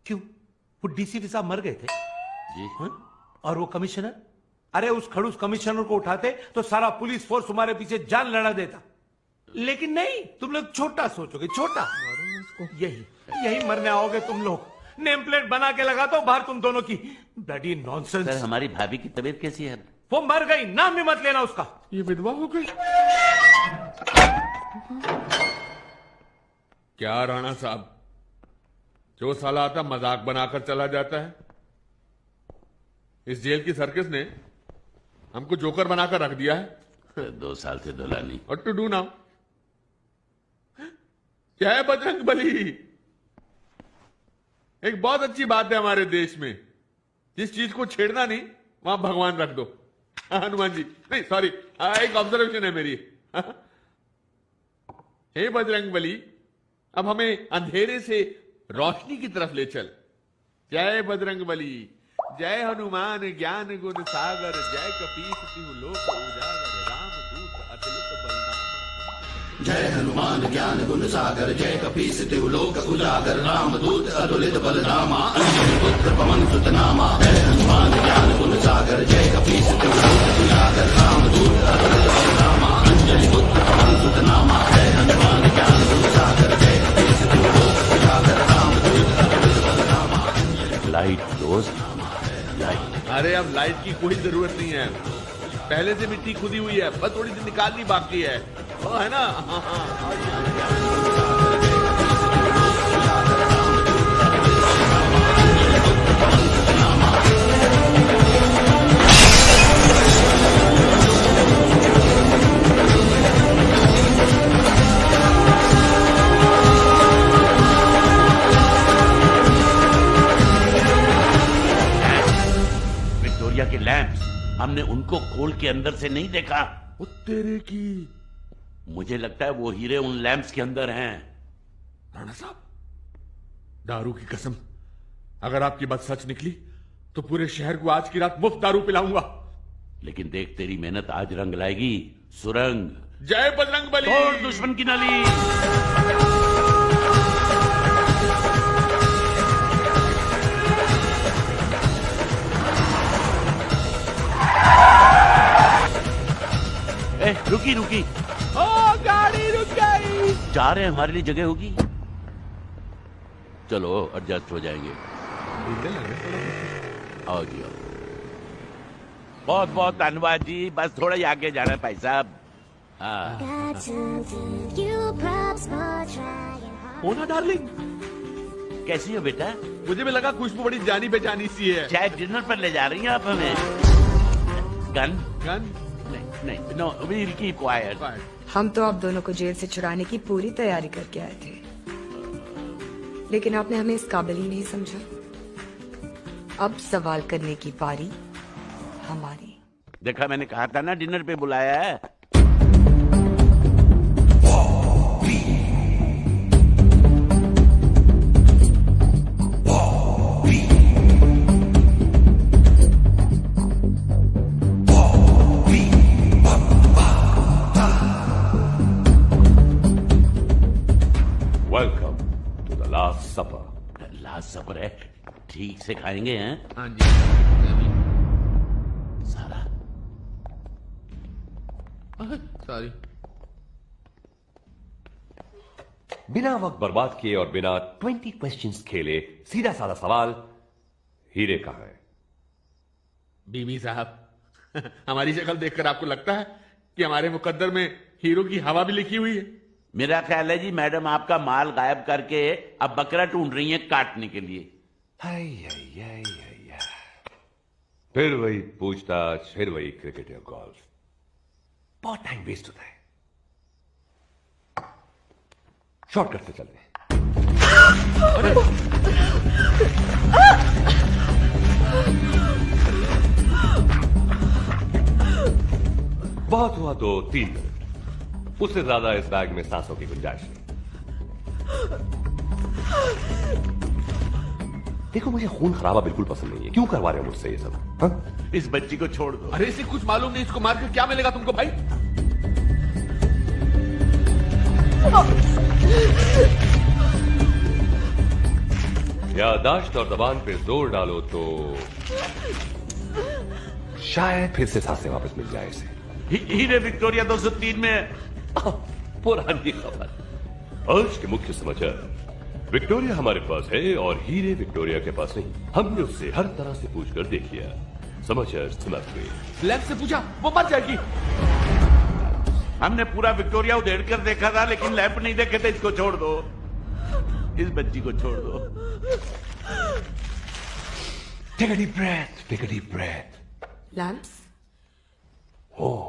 क्यों? वो डीसीपी साहब मर गए थे जी। और वो कमिश्नर, अरे उस खड़ूस कमिश्नर को उठाते तो सारा पुलिस फोर्स तुम्हारे पीछे जान लड़ा देता। लेकिन नहीं, तुम लोग छोटा सोचोगे, छोटा। यही मरने आओगे तुम लोग। नेम प्लेट बना के लगा दो बाहर तुम दोनों की। Bloody nonsense. सर, हमारी भाभी की तबीयत कैसी है? वो मर गई, नाम भी मत लेना उसका। ये विधवा हो गई क्या राणा साहब? जो साला आता मजाक बनाकर चला जाता है। इस जेल की सर्कस ने हमको जोकर बनाकर रख दिया है। 2 साल से धुला नहीं। What to do now? क्या है बजरंग बली? एक बहुत अच्छी बात है हमारे देश में, जिस चीज को छेड़ना नहीं वहां भगवान रख दो। हनुमान जी, नहीं सॉरी, एक ऑब्जर्वेशन है मेरी। हे बजरंग बली, अब हमें अंधेरे से रोशनी की तरफ ले चल। जय बजरंग बली, जय हनुमान ज्ञान गुण सागर, जय कपीस तिहु लोक उजागर, रामदूत अतुलित बलनामा। जय हनुमान ज्ञान गुण सागर, जय कपीस तिहु लोक उजागर, रामदूत अतुलित बलनामा, अंजनी पुत्र पवन सुत नामा। जय हनुमान ज्ञान गुण सागर, जय कपीस तिहु लोक उजागर, रामदूत अतुलित बलनामा, अंजनी पुत्र पवन सुत नामा। जय हनुमान ज्ञान गुण सागर, जय कपीस तिहु लोक उजागर, रामदूत अतुलित बलनामा। लाइट दोस्त, अरे अब लाइट की कोई जरूरत नहीं है, पहले से मिट्टी खुदी हुई है, बस थोड़ी सी निकालनी बाकी है, वो है ना। के लैंप्स, हमने उनको खोल के अंदर से नहीं देखा। वो तेरे की, मुझे लगता है वो हीरे उन लैंप्स के अंदर हैं। राणा साहब, दारू की कसम, अगर आपकी बात सच निकली तो पूरे शहर को आज की रात मुफ्त दारू पिलाऊंगा। लेकिन देख, तेरी मेहनत आज रंग लाएगी। सुरंग, जय बजरंग बली। तोड़ दुश्मन की नली। रुकी रुकी, ओ गाड़ी रुक गई। जा रहे हैं, हमारे लिए जगह होगी। चलो एडजस्ट हो जाएंगे। आओ जी, आओ। बहुत बहुत धन्यवाद जी, बस थोड़ा ही आगे जाना है भाई साहब। हाँ। मोना डार्लिंग, कैसी हो बेटा? मुझे भी लगा खुशबू बड़ी जानी बेजानी सी है। शायद डिनर पर ले जा रही हैं आप हमें। गन? गन? नहीं, नो, वील कीप क्वाइट। हम तो आप दोनों को जेल से छुड़ाने की पूरी तैयारी करके आए थे, लेकिन आपने हमें इस काबिल ही नहीं समझा। अब सवाल करने की बारी हमारी। देखा, मैंने कहा था ना डिनर पे बुलाया है। Welcome to the Last Supper. Last Supper है, ठीक से खाएंगे हैं? हाँ जी। सारा सॉरी। बिना वक्त बर्बाद किए और बिना 20 क्वेश्चंस खेले सीधा साधा सवाल, हीरे कहाँ है? बीबी साहब, हमारी शक्ल देखकर आपको लगता है कि हमारे मुकद्दर में हीरो की हवा भी लिखी हुई है? मेरा ख्याल है जी मैडम आपका माल गायब करके अब बकरा ढूंढ रही हैं काटने के लिए। फिर वही पूछताछ, फिर वही क्रिकेट या गोल्फ। बहुत टाइम वेस्ट होता है। शॉर्टकट से चलते हैं। बहुत हुआ तो 3 मिनट, उससे ज्यादा इस बैग में सांसों की गुंजाइश नहीं। देखो, मुझे खून खराबा बिल्कुल पसंद नहीं है। क्यों करवा रहे हो मुझसे ये सब? हाँ? इस बच्ची को छोड़ दो। अरे इसे कुछ मालूम नहीं, इसको मार के क्या मिलेगा तुमको भाई? यादाश्त और जबान पे जोर डालो तो शायद फिर से सांसें वापस मिल जाए इसे। हीरे विक्टोरिया 203 में। पुरानी खबर। आज के मुख्य समाचार, विक्टोरिया हमारे पास है और हीरे विक्टोरिया के पास नहीं। हमने उससे हर तरह से पूछकर देख लिया। समाचार समाप्त हुए। लैंप से पूछा, वो मर जाएगी। हमने पूरा विक्टोरिया उधेड़ कर देखा था, लेकिन लैंप नहीं देखे थे। इसको छोड़ दो, इस बच्ची को छोड़ दो। Take a deep breath, take a deep breath. Lamps? Oh,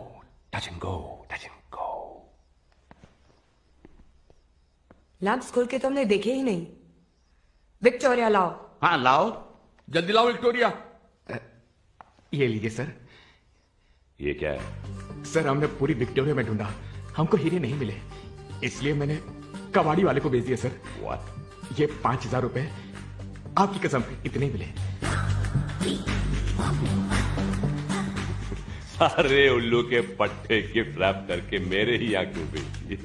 touch and go, touch and go. Lamps खोल के तो हमने देखे ही नहीं। विक्टोरिया लाओ। हाँ लाओ, जल्दी लाओ विक्टोरिया। ये लीजिए सर। ये क्या है? सर, हमने पूरी विक्टोरिया में ढूंढा, हमको हीरे नहीं मिले, इसलिए मैंने कबाड़ी वाले को भेज दिया सर। What? ये 5,000 रुपए, आपकी कसम इतने ही मिले। सारे उल्लू के पट्टे गिफ्ट रैप करके मेरे ही यहाँ क्यों भेजी?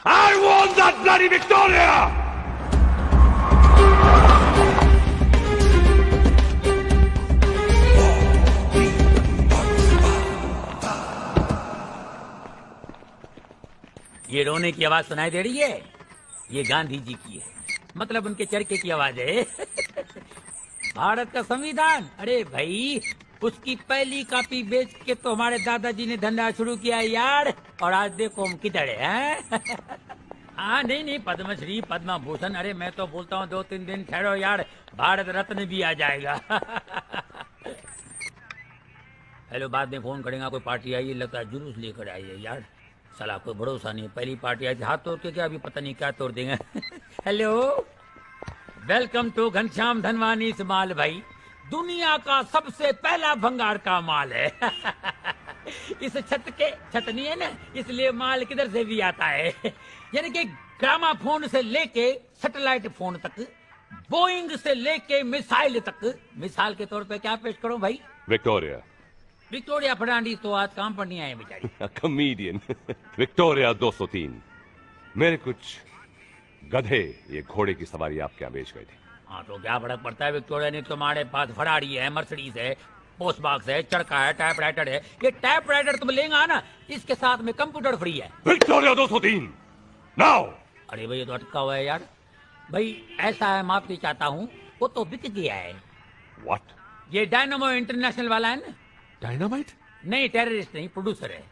I want that bloody Victoria! ये रोने की आवाज सुनाई दे रही है? ये गांधी जी की है, मतलब उनके चरखे की आवाज है। भारत का संविधान, अरे भाई उसकी पहली कॉपी बेच के तो हमारे दादाजी ने धंधा शुरू किया यार। और आज देखो हम किधर हैं। हाँ नहीं, पद्मश्री पद्म भूषण, अरे मैं तो बोलता हूँ 2-3 दिन ठहरो यार, भारत रत्न भी आ जाएगा। हेलो, बाद में फोन करेंगे। कोई पार्टी आई है, लगता है जुलूस लेकर आई है यार। साला कोई भरोसा नहीं, पहली पार्टी आई थी हाथ तोड़ के, क्या अभी पता नहीं क्या तोड़ देंगे। Hello, welcome to Ghanshyam Dhanwani mall भाई। दुनिया का सबसे पहला भंगार का माल है। इस छत नहीं है ना, इसलिए माल किधर से भी आता है। यानी कि ग्रामाफोन से लेके सैटेलाइट फोन तक, बोइंग से लेके मिसाइल तक। मिसाल के तौर पे क्या पेश करूं भाई? विक्टोरिया फर्नांडीज तो आज काम पर नहीं आए बेचारी। कॉमेडियन। विक्टोरिया 203। मेरे कुछ गधे ये घोड़े की सवारी आप क्या बेच गए थे? हाँ तो क्या फर्क पड़ता है, विक्टोरिया ने तुम्हारे पास फरारी है, मर्सिडीज है, पोस्ट बॉक्स है, चरखा है, टाइपराइटर है। ये टाइपराइटर तुम लेंगे ना, इसके साथ में कंप्यूटर फ्री है। Victoria 203 now. अरे भाई ये तो अटका हुआ है यार। भाई ऐसा है, माफी चाहता हूँ, वो तो बिक गया है। व्हाट? ये डायनामो इंटरनेशनल वाला है ना। डायनामाइट? नहीं, टेररिस्ट नहीं, प्रोड्यूसर है।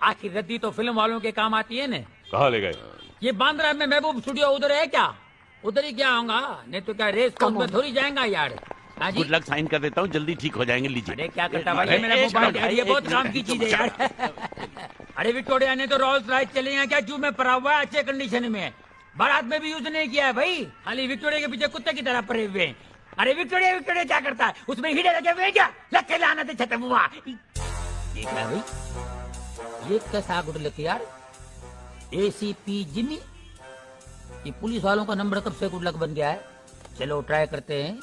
आखिर रद्दी तो फिल्म वालों के काम आती है ना। कहाँ ले गए? ये बांद्रा में महबूब स्टूडियो उधर है क्या? उधर ही क्या होगा, नहीं तो क्या रेस कोर्स में थोड़ी जाएगा यार। गुड लक, साइन कर देता हूँ, जल्दी ठीक हो जाएंगे। लीजिए। अरे क्या करता भाई, मेरा मोबाइल है, ये बहुत काम की चीज है यार। अरे विक्टोरिया ने तो रोल्स रॉयस चले हैं क्या, जू में पड़ा हुआ है, अच्छे कंडीशन में। बारात में भी यूज नहीं किया है भाई, खाली विक्टोरिया के पीछे कुत्ते की तरह पड़े हुए हैं। अरे विक्टोरिया क्या करता है, उसमें हीरे लगे हुए क्या? लखे लाना थे छते बुआ। ये क्या भाई, ये कैसा गुड लक यार? एसीपी जिमी, ये पुलिस वालों का नंबर कब से गुड लक बन गया है? चलो ट्राई करते हैं।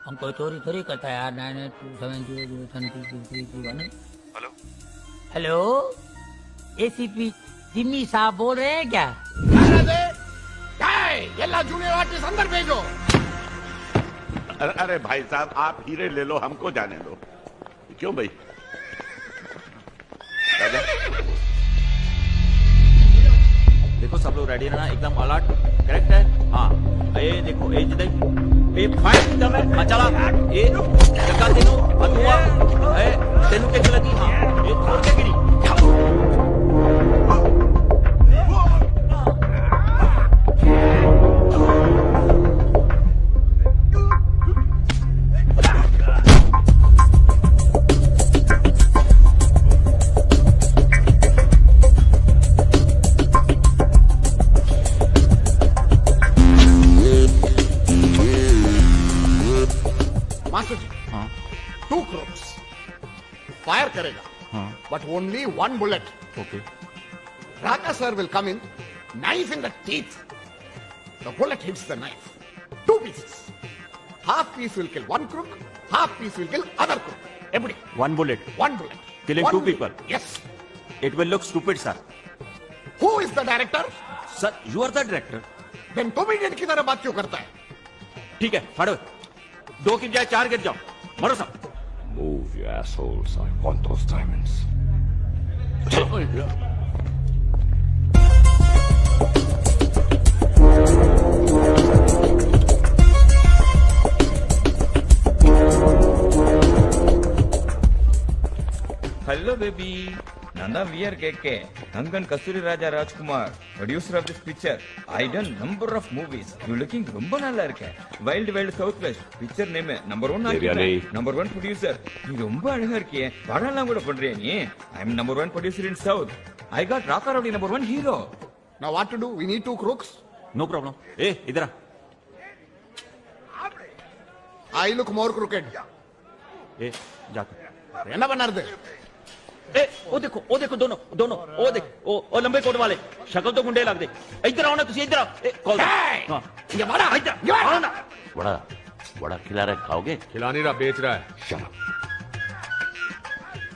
हम कोई चोरी थोड़ी करता है यार। 9827003231। हेलो हेलो, एसीपी जिमी साहब बोल रहे हैं क्या? जूनियर आर्टिस्ट अंदर भेजो। अरे भाई साहब, आप हीरे ले लो, हमको जाने दो। क्यों भाई? देखो सब लोग रेडी है ना, एकदम अलर्ट, करेक्ट है? हाँ ये देखो, ये जिधर ये फाइट एकदम है। हाँ चला, ये जगह तेनू अधुआ तेनू के लगी। हाँ ये छोड़ के गिरी। फायर करेगा, but only one bullet. Okay. Raka sir will come in, knife in the teeth. The bullet hits the knife. 2 pieces. Half piece will kill one crook, half piece will kill other crook. Everybody. One bullet. One bullet. Killing One 2 people. Yes. It will look stupid, sir. Who is the director? Sir, you are the director. Then comedian की तरह बात क्यों करता है? ठीक है, फाड़ो। 2 की बजाय 4 गिर जाओ, मरो सब। Move, you assholes. I want those diamonds. Hello, baby. Nanda Veer KK. Nangan Kasturi Raja Rajkumar, producer of this picture. I done number of movies. You looking rumba nalla irukka. Wild Wild Southwest. Picture name number 1 Devyani. Number 1 producer. You rumba alaga irkiye. Padala kuda pandriya nee. I am number 1 producer in South. I got Raka Rowdy number 1 hero. Now what to do? We need 2 crooks. No problem. Hey, idhar aa. I look more crooked. Hey, जाकर. रहना बना दे। ए, वो देखो दोनों, वो देख, वो लंबे कोट वाले, शक्ल तो गुंडे लग दे। इधर आओ ना, तुसी इधर आओ। कॉल। हाँ। ये बड़ा, इधर आओ ना। बड़ा खिला रहा है, खाओगे? खिला नहीं रहा, बेच रहा है।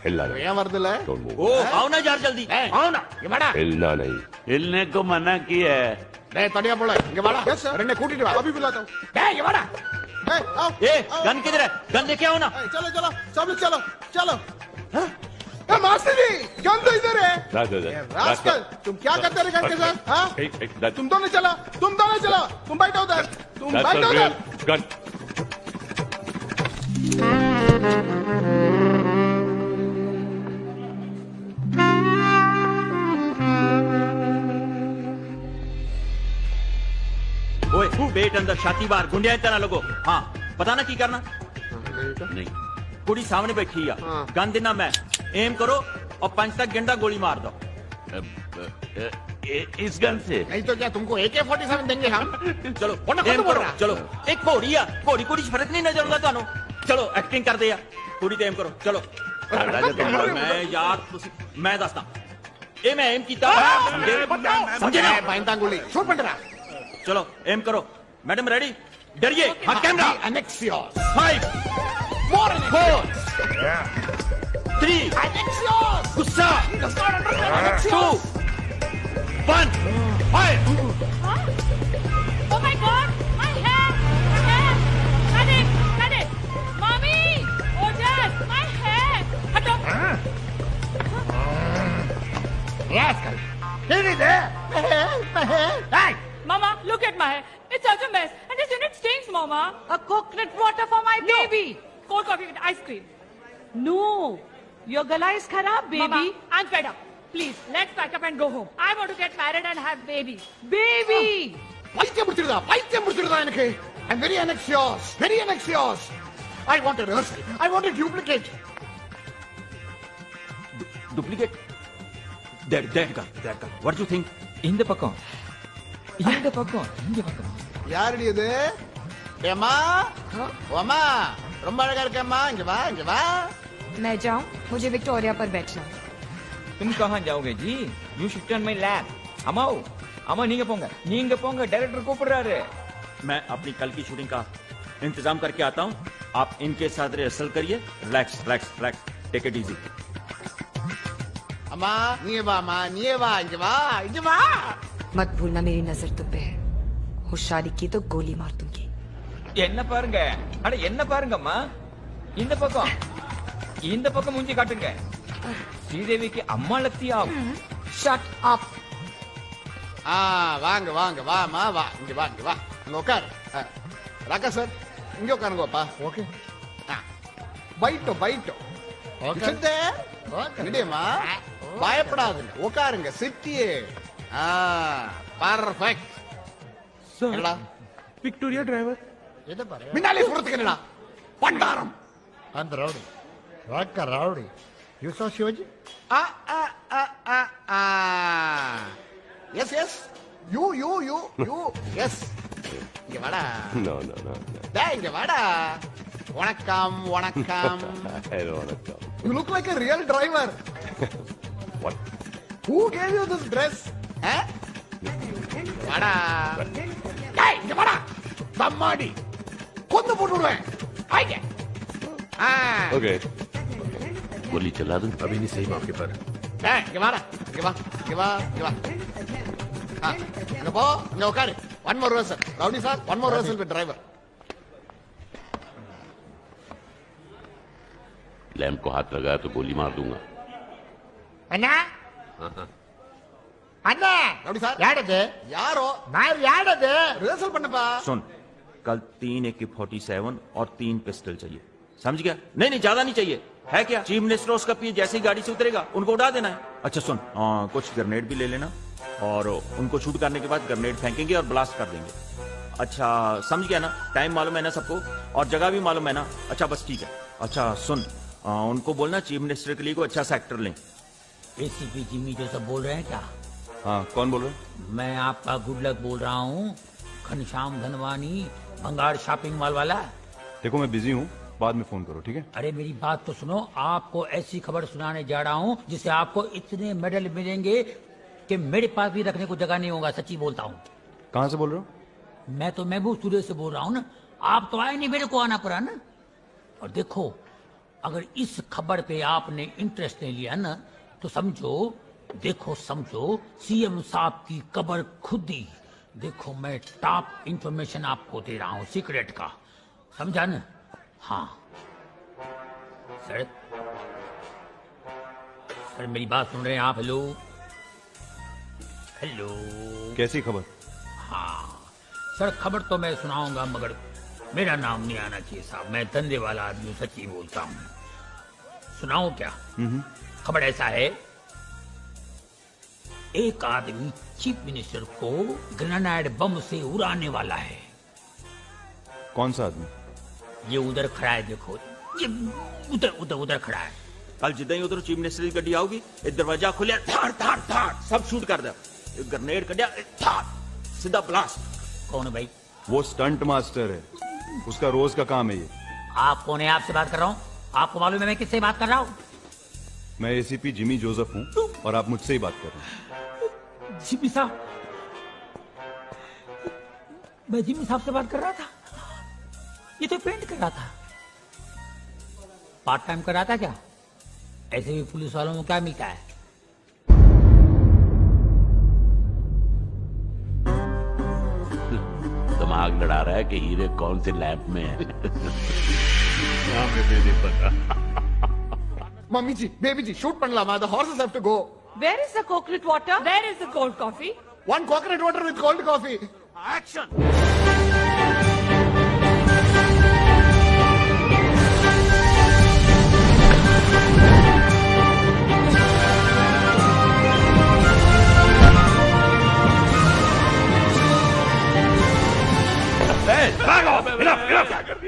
हिलना नहीं। क्या वर्द है? ओ, आओ ना यार जल्दी, आओ ना। ये बड़ा। हिलना नहीं। हिलने को मना किया है। नहीं तड़िया बोला, ये बड़ा। Yes sir. अरे कूटी दे, अभी बुलाता हूँ। ये बड़ा। आओ। ए, गन किधर है? गन लेके आओ ना। चलो सब लोग चलो। मास्टर जी, गन तो इधर है। रास्कल, तुम क्या करते रहे गन के साथ? हाँ? तुम दोनों चलो। तुम बैठो उधर। Gun. ओए, बेट अंदर, छाती बाहर, गुंडिया इतना लोगो। हाँ, पता ना की करना? नहीं। कुड़ी सामने बैठी है। गन देना मैं, एम करो और 5 तक गंडा गोली मार दो। इस गन से। नहीं तो क्या तुमको AK-47 देंगे हम? चलो कौन बोल रहा? चलो एक घोड़ी घोड़ी कुछ फर्क नहीं नजर आता थानू। चलो एक्टिंग कर दे यार, पूरी टाइम करो। चलो मैं यार मैं दसदा ए मैं एम कीता समझे ना बाइंदा गोली शूट बन रहा। चलो एम करो मैडम, रेडी? डरिए। हाँ कैमरा Annexios 5 4 3 Annexios गुस्सा 2 1 fire. Oh my God! My hair! My hair! Cut it! Mommy! Oh Dad! My hair! हटो! Rascal! Here it is! My hair! Hey! Mama, look at my hair. It's such a mess. And this unit stinks, Mama. A coconut water for my baby. Cold coffee with ice cream. No. Your gala is kharab, baby. Mama, I'm fed up. Please, let's pack up and go home. I want to get married and have baby. Baby! பைத்தியம் முடிச்சிருதா எனக்கு. I'm very anxious. I want a rehearsal. I want a duplicate. Duplicate? That guy. What do you think? இந்த பக்கம். யாருடி இது? ஏம்மா ஓமா ரொம்ப அழகா இருக்கேம்மா. இங்க வா. मैं जाऊं? मुझे विक्टोरिया पर बैठना। तुम कहाँ जाओगे जी? You sit on my lap. अमा நீங்க போங்க डायरेक्टर கூப்பிடுறாரு। मैं अपनी कल की शूटिंग का इंतजाम करके आता हूँ। आप इनके साथ रिहर्सल करिए। Relax take it easy. अम्मा நீயே வா இங்க வா। मत भूलना मेरी नजर तुम पे है। होशियारी की तो गोली मार दूंगी। என்ன பாருங்கம்மா, இந்த பக்கம் மூஞ்சி காட்டுங்க। ஸ்ரீதேவி की अम्मा लगती आप। Shut up. வாங்க வாமா வா இங்க வா அங்க உட்கார்। ராகா சார் இங்க உட்காருங்கப்பா. ஓகே பைட்டோ ஓகே நிடியம்மா பயப்படாதுங்க உட்காருங்க சிட்டியே பர்ஃபெக்ட் सर विक्टोरिया ड्राइवर எதை பாரு முன்னாலே சொல்றதுக்கு என்னடா பண்டாரம் அந்த ரவுடி யூ சா சிவாஜி எஸ் யூ எஸ் இங்க வாடா டேய் இங்க வாடா வணக்கம் you look like a real driver. What? Who gave you this dress? வாடா டேய் இங்க வாடா தம்மாடி கொன்னு போட்டுடுவேன் ஆயிங்க Okay. गोली चला दूं? अभी नहीं सही मौके पर। டேய் இங்க வாடா இங்க வா இங்க போ இங்க உட்காரு one more rehearsal rowdy sir one more rehearsal with driver. Lamp को हाथ लगाया तो गोली मार दूंगा। அண்ணா ரவுடி சார் யாரது யாரோ நான் யாரது ரிஹர்சல் பண்ணப்பா। सुन, कल 3 AK-47 और 3 पिस्टल चाहिए, समझ गया? नहीं ज्यादा नहीं चाहिए। है क्या? चीफ मिनिस्टर उसका पी जैसे ही गाड़ी से उतरेगा उनको उड़ा देना है। अच्छा सुन, कुछ ग्रेनेड भी ले लेना और उनको शूट करने के बाद ग्रेनेड फेंकेंगे और ब्लास्ट कर देंगे। अच्छा समझ गया ना? टाइम मालूम है ना सबको और जगह भी मालूम है ना? अच्छा बस ठीक है। अच्छा सुन, उनको बोलना चीफ मिनिस्टर के लिए कोई अच्छा सा एक्टर लें। एसीपी जिमी जो सब बोल रहे हैं क्या? हाँ कौन बोल रहे? मैं आपका गुड लक बोल रहा हूँ, घनश्याम धनवानी, भंगार शॉपिंग मॉल वाला। देखो मैं बिजी हूँ, बाद में फोन करो ठीक है? अरे मेरी बात तो सुनो, आपको ऐसी खबर सुनाने जा रहा हूँ जिससे आपको इतने मेडल मिलेंगे कि मेरे पास भी रखने को जगह नहीं होगा। सच्ची बोलता हूँ। कहाँ से बोल रहे हो? मैं तो महबूब स्टूडियो से बोल रहा हूँ ना। आप तो आए नहीं, मेरे को आना पड़ा ना। और देखो अगर इस खबर पे आपने इंटरेस्ट नहीं लिया ना तो समझो सीएम साहब की कबर खुद ही। देखो मैं टॉप इंफॉर्मेशन आपको दे रहा हूँ, सीक्रेट का, समझा ना? हाँ सर मेरी बात सुन रहे हैं आप? हेलो कैसी खबर? हाँ सर खबर तो मैं सुनाऊंगा मगर मेरा नाम नहीं आना चाहिए साहब। मैं धंधे वाला आदमी सच्ची बोलता हूँ। सुनाऊं क्या? खबर ऐसा है, एक आदमी चीफ मिनिस्टर को ग्रेनाइड बम से उड़ाने वाला है। कौन सा आदमी? ये उधर खड़ा है, देखो ये उधर खड़ा है। कल जितना ही उधर चीफ मिनिस्टर की गड्डी आओगी, दरवाजा खुले, थाड़ सब शूट कर दे। ग्रेनेड कटिया सीधा ब्लास्ट। कौन है भाई? वो स्टंट मास्टर है, उसका रोज का काम है ये। आप कौन है? आपसे बात कर रहा हूँ। आपको मालूम है मैं किससे बात कर रहा हूँ? मैं एसीपी जिमी जोसेफ हूँ और आप मुझसे ही बात कर रहे हैं। जिमी साहब, मैं जिमी साहब से बात कर रहा था। ये तो पेंट कर रहा था। पार्ट टाइम कर रहा था क्या? ऐसे भी पुलिस वालों को क्या मिलता है? दिमाग लड़ा रहा है कि हीरे कौन से लैब में है। हमें भी नहीं पता। Mummy ji, baby ji, shoot Panlama. The horses have to go. Where is the coconut water? Where is the cold coffee? One coconut water with cold coffee. Action!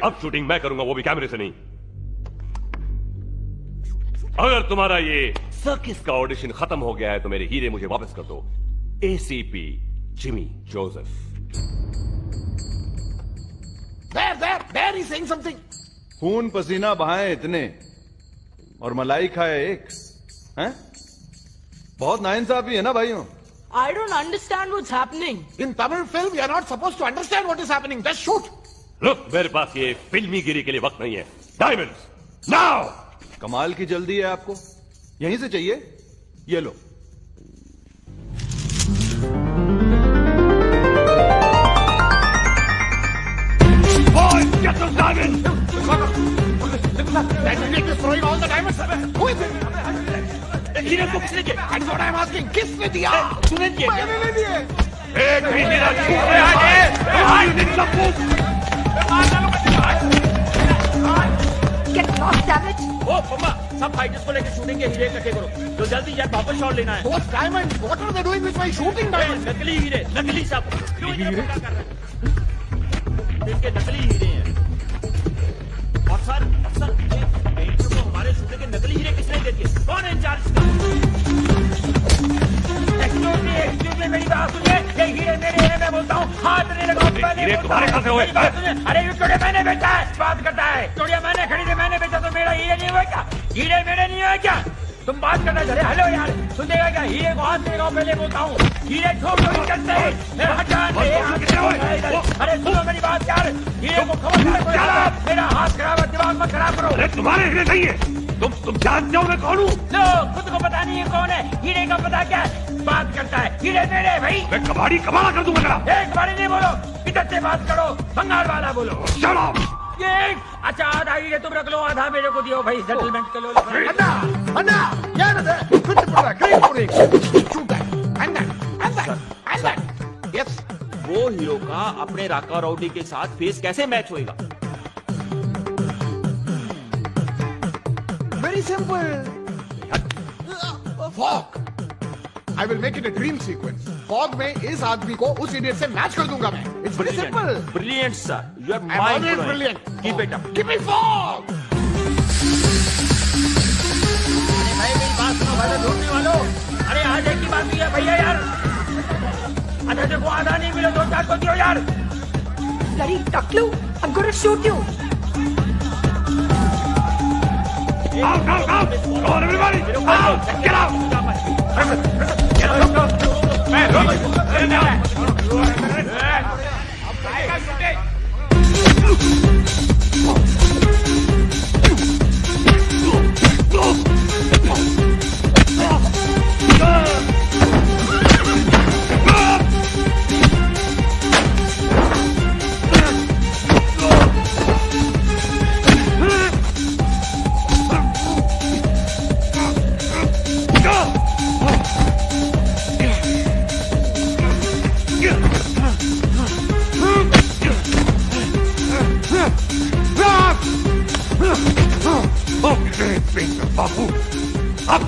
अब शूटिंग मैं करूंगा, वो भी कैमरे से नहीं। अगर तुम्हारा ये सर्किस का ऑडिशन खत्म हो गया है तो मेरे हीरे मुझे वापस कर दो। ACP Jimmy Joseph. There, he's saying something. खून पसीना बहाए इतने और मलाई खाए एक, हैं? बहुत नाइंसाफी है ना भाइयों। I don't understand what's happening. In Tamil film, we are not supposed to understand what is happening. Just shoot. Look, मेरे पास ये फिल्मी गिरी के लिए वक्त नहीं है। Diamonds, now! कमाल की जल्दी है आपको, यहीं से चाहिए? ये लो। Boys, get those diamonds! That idiot is throwing all the diamonds. Who is it? हीरे को किसने दिया? That's what I'm asking. किसने दिया? तूने दिया? मैंने नहीं दिए। एक भी मेरा छूट में आगे। Get lost, damn it! ओ पम्मा, सब फाइटर्स को लेकर शूटिंग के हीरे इकट्ठे करो। तो जल्दी यार वापस शॉट लेना है। What diamonds? What are they doing with my shooting diamonds? नकली हीरे, नकली सब। क्यों हीरे? इनके नकली हीरे हैं। और सर, पेंटर को हमारे शूटिंग के नकली हीरे किसने दे दिए? कौन है इंचार्ज? एक्सक्यूज मी, मेरी बात सुनिए। ये हीरे मेरे हैं, मैं बोलता हूँ। हाथ नहीं लगाओ, हीरे तुम्हारे कहाँ से हुए? अरे ये चोड़िया मैंने बेचा है, बात करता है। चोड़िया मैंने खरीदे, मैंने बेचा तो मेरा हीरे नहीं हुआ क्या? हीरे मेरे नहीं हुए क्या? तुम बात करना चले। हेलो यार, सुनेगा क्या? हीरे को हाथ नहीं लगाओ, पहले बोलता हूँ। हीरे ठोक नहीं करते। अरे सुनो मेरी बात यार, हीरे को खबर मेरा हाथ खराब है, दिमाग मत खराब करो। अरे तुम्हारे हीरे नहीं है। तुम जानते हो मैं कौन हूँ? लो, खुद को पता नहीं है कौन है। हीरे का पता क्या? बात करता है। हीरे मेरे भाई। मैं कबाड़ी कबाड़ा कर दूंगा। एक कबाड़ी नहीं बोलो, इधर से बात करो, बंगाल वाला बोलो। Shut up! ये अच्छा, आधा हीरे तुम रख लो, आधा मेरे को दियो भाई, सेटलमेंट कर लो। अन्ना, यार दे, फिर पड़ा, क्रीम पूरी, shoot that, and that. Yes. वो हीरो का अपने राका राउडी के साथ फेस कैसे मैच होएगा? Very simple. Fog. I will make it a dream sequence. Fog में इस आदमी को उस idiot से मैच कर दूंगा मैं. It's very simple. Brilliant sir. You are I'm always brilliant. Keep it up. Give me fog. अरे भाई मेरी बात सुनो, भाई ढूंढने वालों। अरे आज एक की बात भी है भैया यार। अच्छा देखो, आधा नहीं मिले, 2-4 को दियो यार। Bloody Taklu, I'm gonna shoot you. Out! Come on, everybody! Out! Get out! बाबू, अब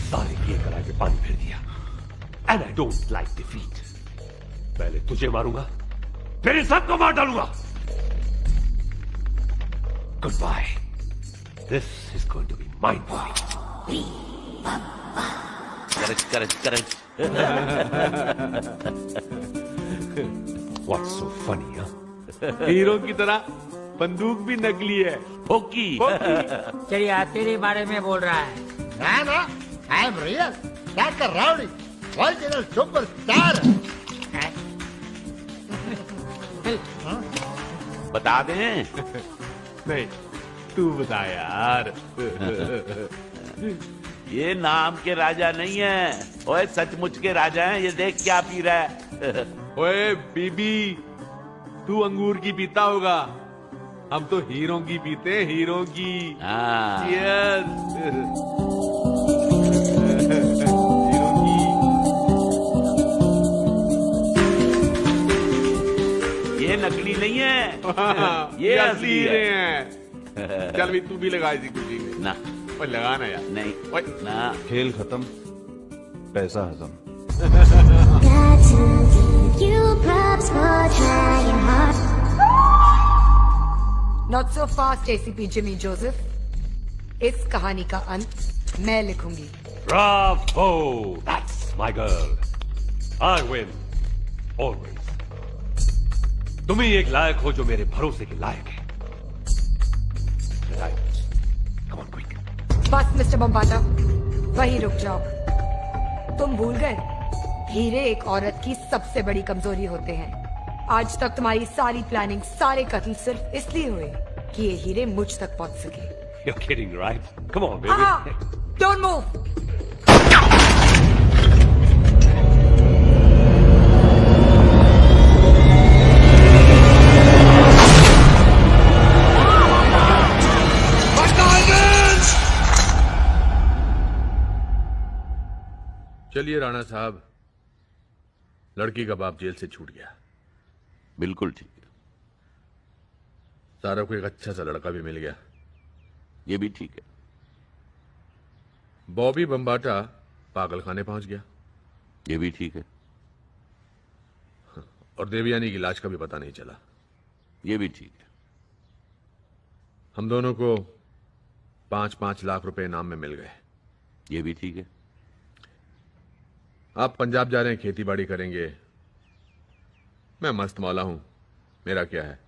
सारे किए कराए पे पानी फेर दिया। And I don't like defeat. पहले तुझे मारूंगा, फिर इन सबको मार डालूंगा। Goodbye. This is going to be mind blowing. Correct. What's so funny, huh? Hero की तरह बंदूक भी नकली है। फोकी। चलिए तेरे बारे में बोल रहा है। ना, I am real. That's a rowdy, original superstar. बता दें? नहीं, तू बता यार। ये नाम के राजा नहीं है, ओए सचमुच के राजा हैं। ये देख क्या पी रहा है। ओए बीबी, तू अंगूर की पीता होगा, हम तो हीरो की पीते हैं, हीरो की। ये नकली नहीं है, ये असली है। चल भी तू भी लगा इसी खुशी में। ना ओए लगाना यार। नहीं ना। खेल खत्म, पैसा हजम। Not so fast, ACP Jimmy Joseph. इस कहानी का अंत मैं लिखूंगी। Bravo! That's my girl. I win. Always. तुम ही एक लायक हो जो मेरे भरोसे के लायक है। Right. Come on, quick. बस मिस्टर बम्बाटा, वहीं रुक जाओ। तुम भूल गए, हीरे एक औरत की सबसे बड़ी कमजोरी होते हैं। आज तक तुम्हारी सारी प्लानिंग, सारे कत्ल सिर्फ इसलिए हुए कि ये हीरे मुझ तक पहुंच सके। You're kidding, right? Come on, baby. Don't move. चलिए राणा साहब, लड़की का बाप जेल से छूट गया। बिल्कुल ठीक है। सारा को एक अच्छा सा लड़का भी मिल गया। ये भी ठीक है। बॉबी बम्बाटा पागल खाने पहुंच गया। ये भी ठीक है। और देवयानी की लाश का भी पता नहीं चला। ये भी ठीक है। हम दोनों को 5-5 लाख रुपए इनाम में मिल गए। ये भी ठीक है। आप पंजाब जा रहे हैं, खेती बाड़ी करेंगे। मैं मस्त मौला हूं, मेरा क्या है,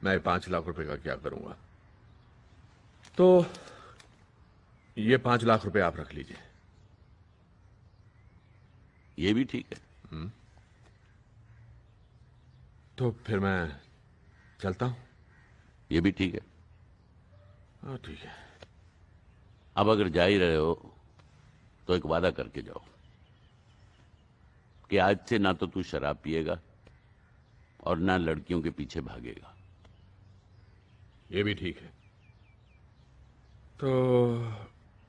मैं 5 लाख रुपए का क्या करूंगा। तो ये 5 लाख रुपए आप रख लीजिए। ये भी ठीक है। तो फिर मैं चलता हूं। ये भी ठीक है। हाँ ठीक है। अब अगर जा ही रहे हो तो एक वादा करके जाओ कि आज से ना तो तू शराब पिएगा और ना लड़कियों के पीछे भागेगा। ये भी ठीक है। तो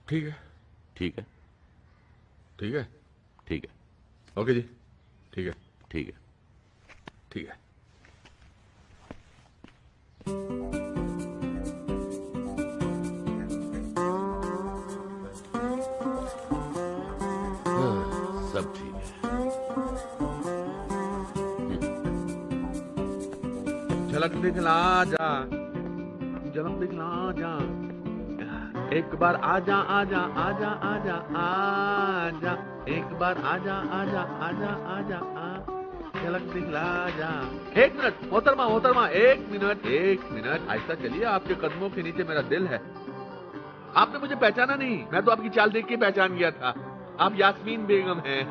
ठीक है। ठीक है। ठीक है। ठीक है। ओके जी, ठीक है। ठीक है। ठीक है। सब ठीक है। झलक दिखला जा, झलक दिखला जा, एक बार आजा आजा आजा आजा आजा, एक बार आजा आजा आजा आजा आ, झलक दिखला जा। 1 मिनट मोहतरमा, मोहतरमा, 1 मिनट, 1 मिनट, ऐसा चलिए, आपके कदमों के नीचे मेरा दिल है। आपने मुझे पहचाना नहीं, मैं तो आपकी चाल देख के पहचान गया था। आप यास्मीन बेगम हैं।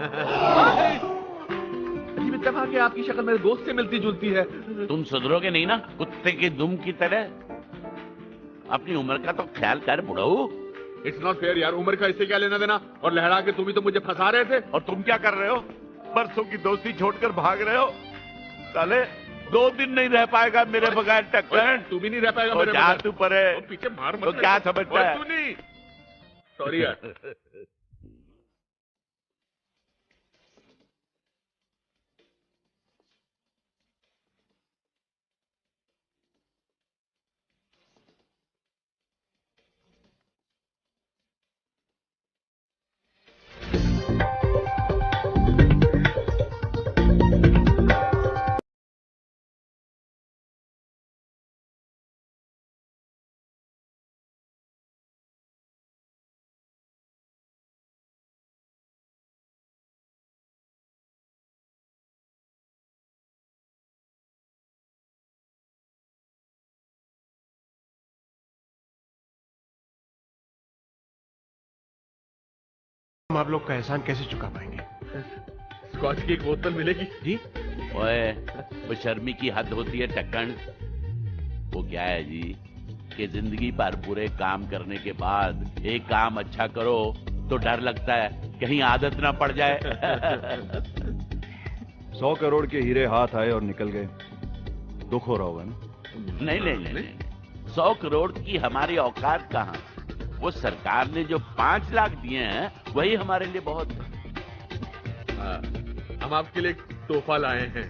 अजीब इत्तेफाक है, आपकी शक्ल मेरे दोस्त से मिलती जुलती है। तुम सुधरोगे नहीं ना, कुत्ते की दुम की तरह। अपनी उम्र का तो ख्याल कर बुढ़ऊ। इट्स नॉट फेयर यार, उम्र का इससे क्या लेना देना। और लहरा के तुम ही तो मुझे फंसा रहे थे। और तुम क्या कर रहे हो? बरसों की दोस्ती छोड़कर भाग रहे हो। साले 2 दिन नहीं रह पाएगा मेरे बगैर टक्कर। तू भी नहीं रह पाएगा मेरे बगैर। तू परे पीछे मार मत। तो क्या समझता है? तू नहीं। सॉरी यार। हम आप लोग का एहसान कैसे चुका पाएंगे? स्कॉच की एक बोतल मिलेगी जी? ओए, वो शर्मी की हद होती है टक्कन। वो क्या है जी कि जिंदगी भर पूरे काम करने के बाद एक काम अच्छा करो तो डर लगता है कहीं आदत ना पड़ जाए। 100 करोड़ के हीरे हाथ आए और निकल गए, दुख हो रहा होगा ना? नहीं, 100 करोड़ की हमारी औकात कहाँ। वो सरकार ने जो 5 लाख दिए हैं वही हमारे लिए बहुत है। हम आपके लिए एक तोहफा लाए हैं।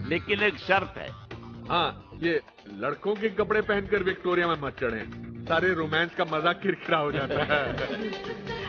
लेकिन एक शर्त है। हाँ, ये लड़कों के कपड़े पहनकर विक्टोरिया में मत चढ़ें, सारे रोमांस का मजा किरकिरा हो जाता है।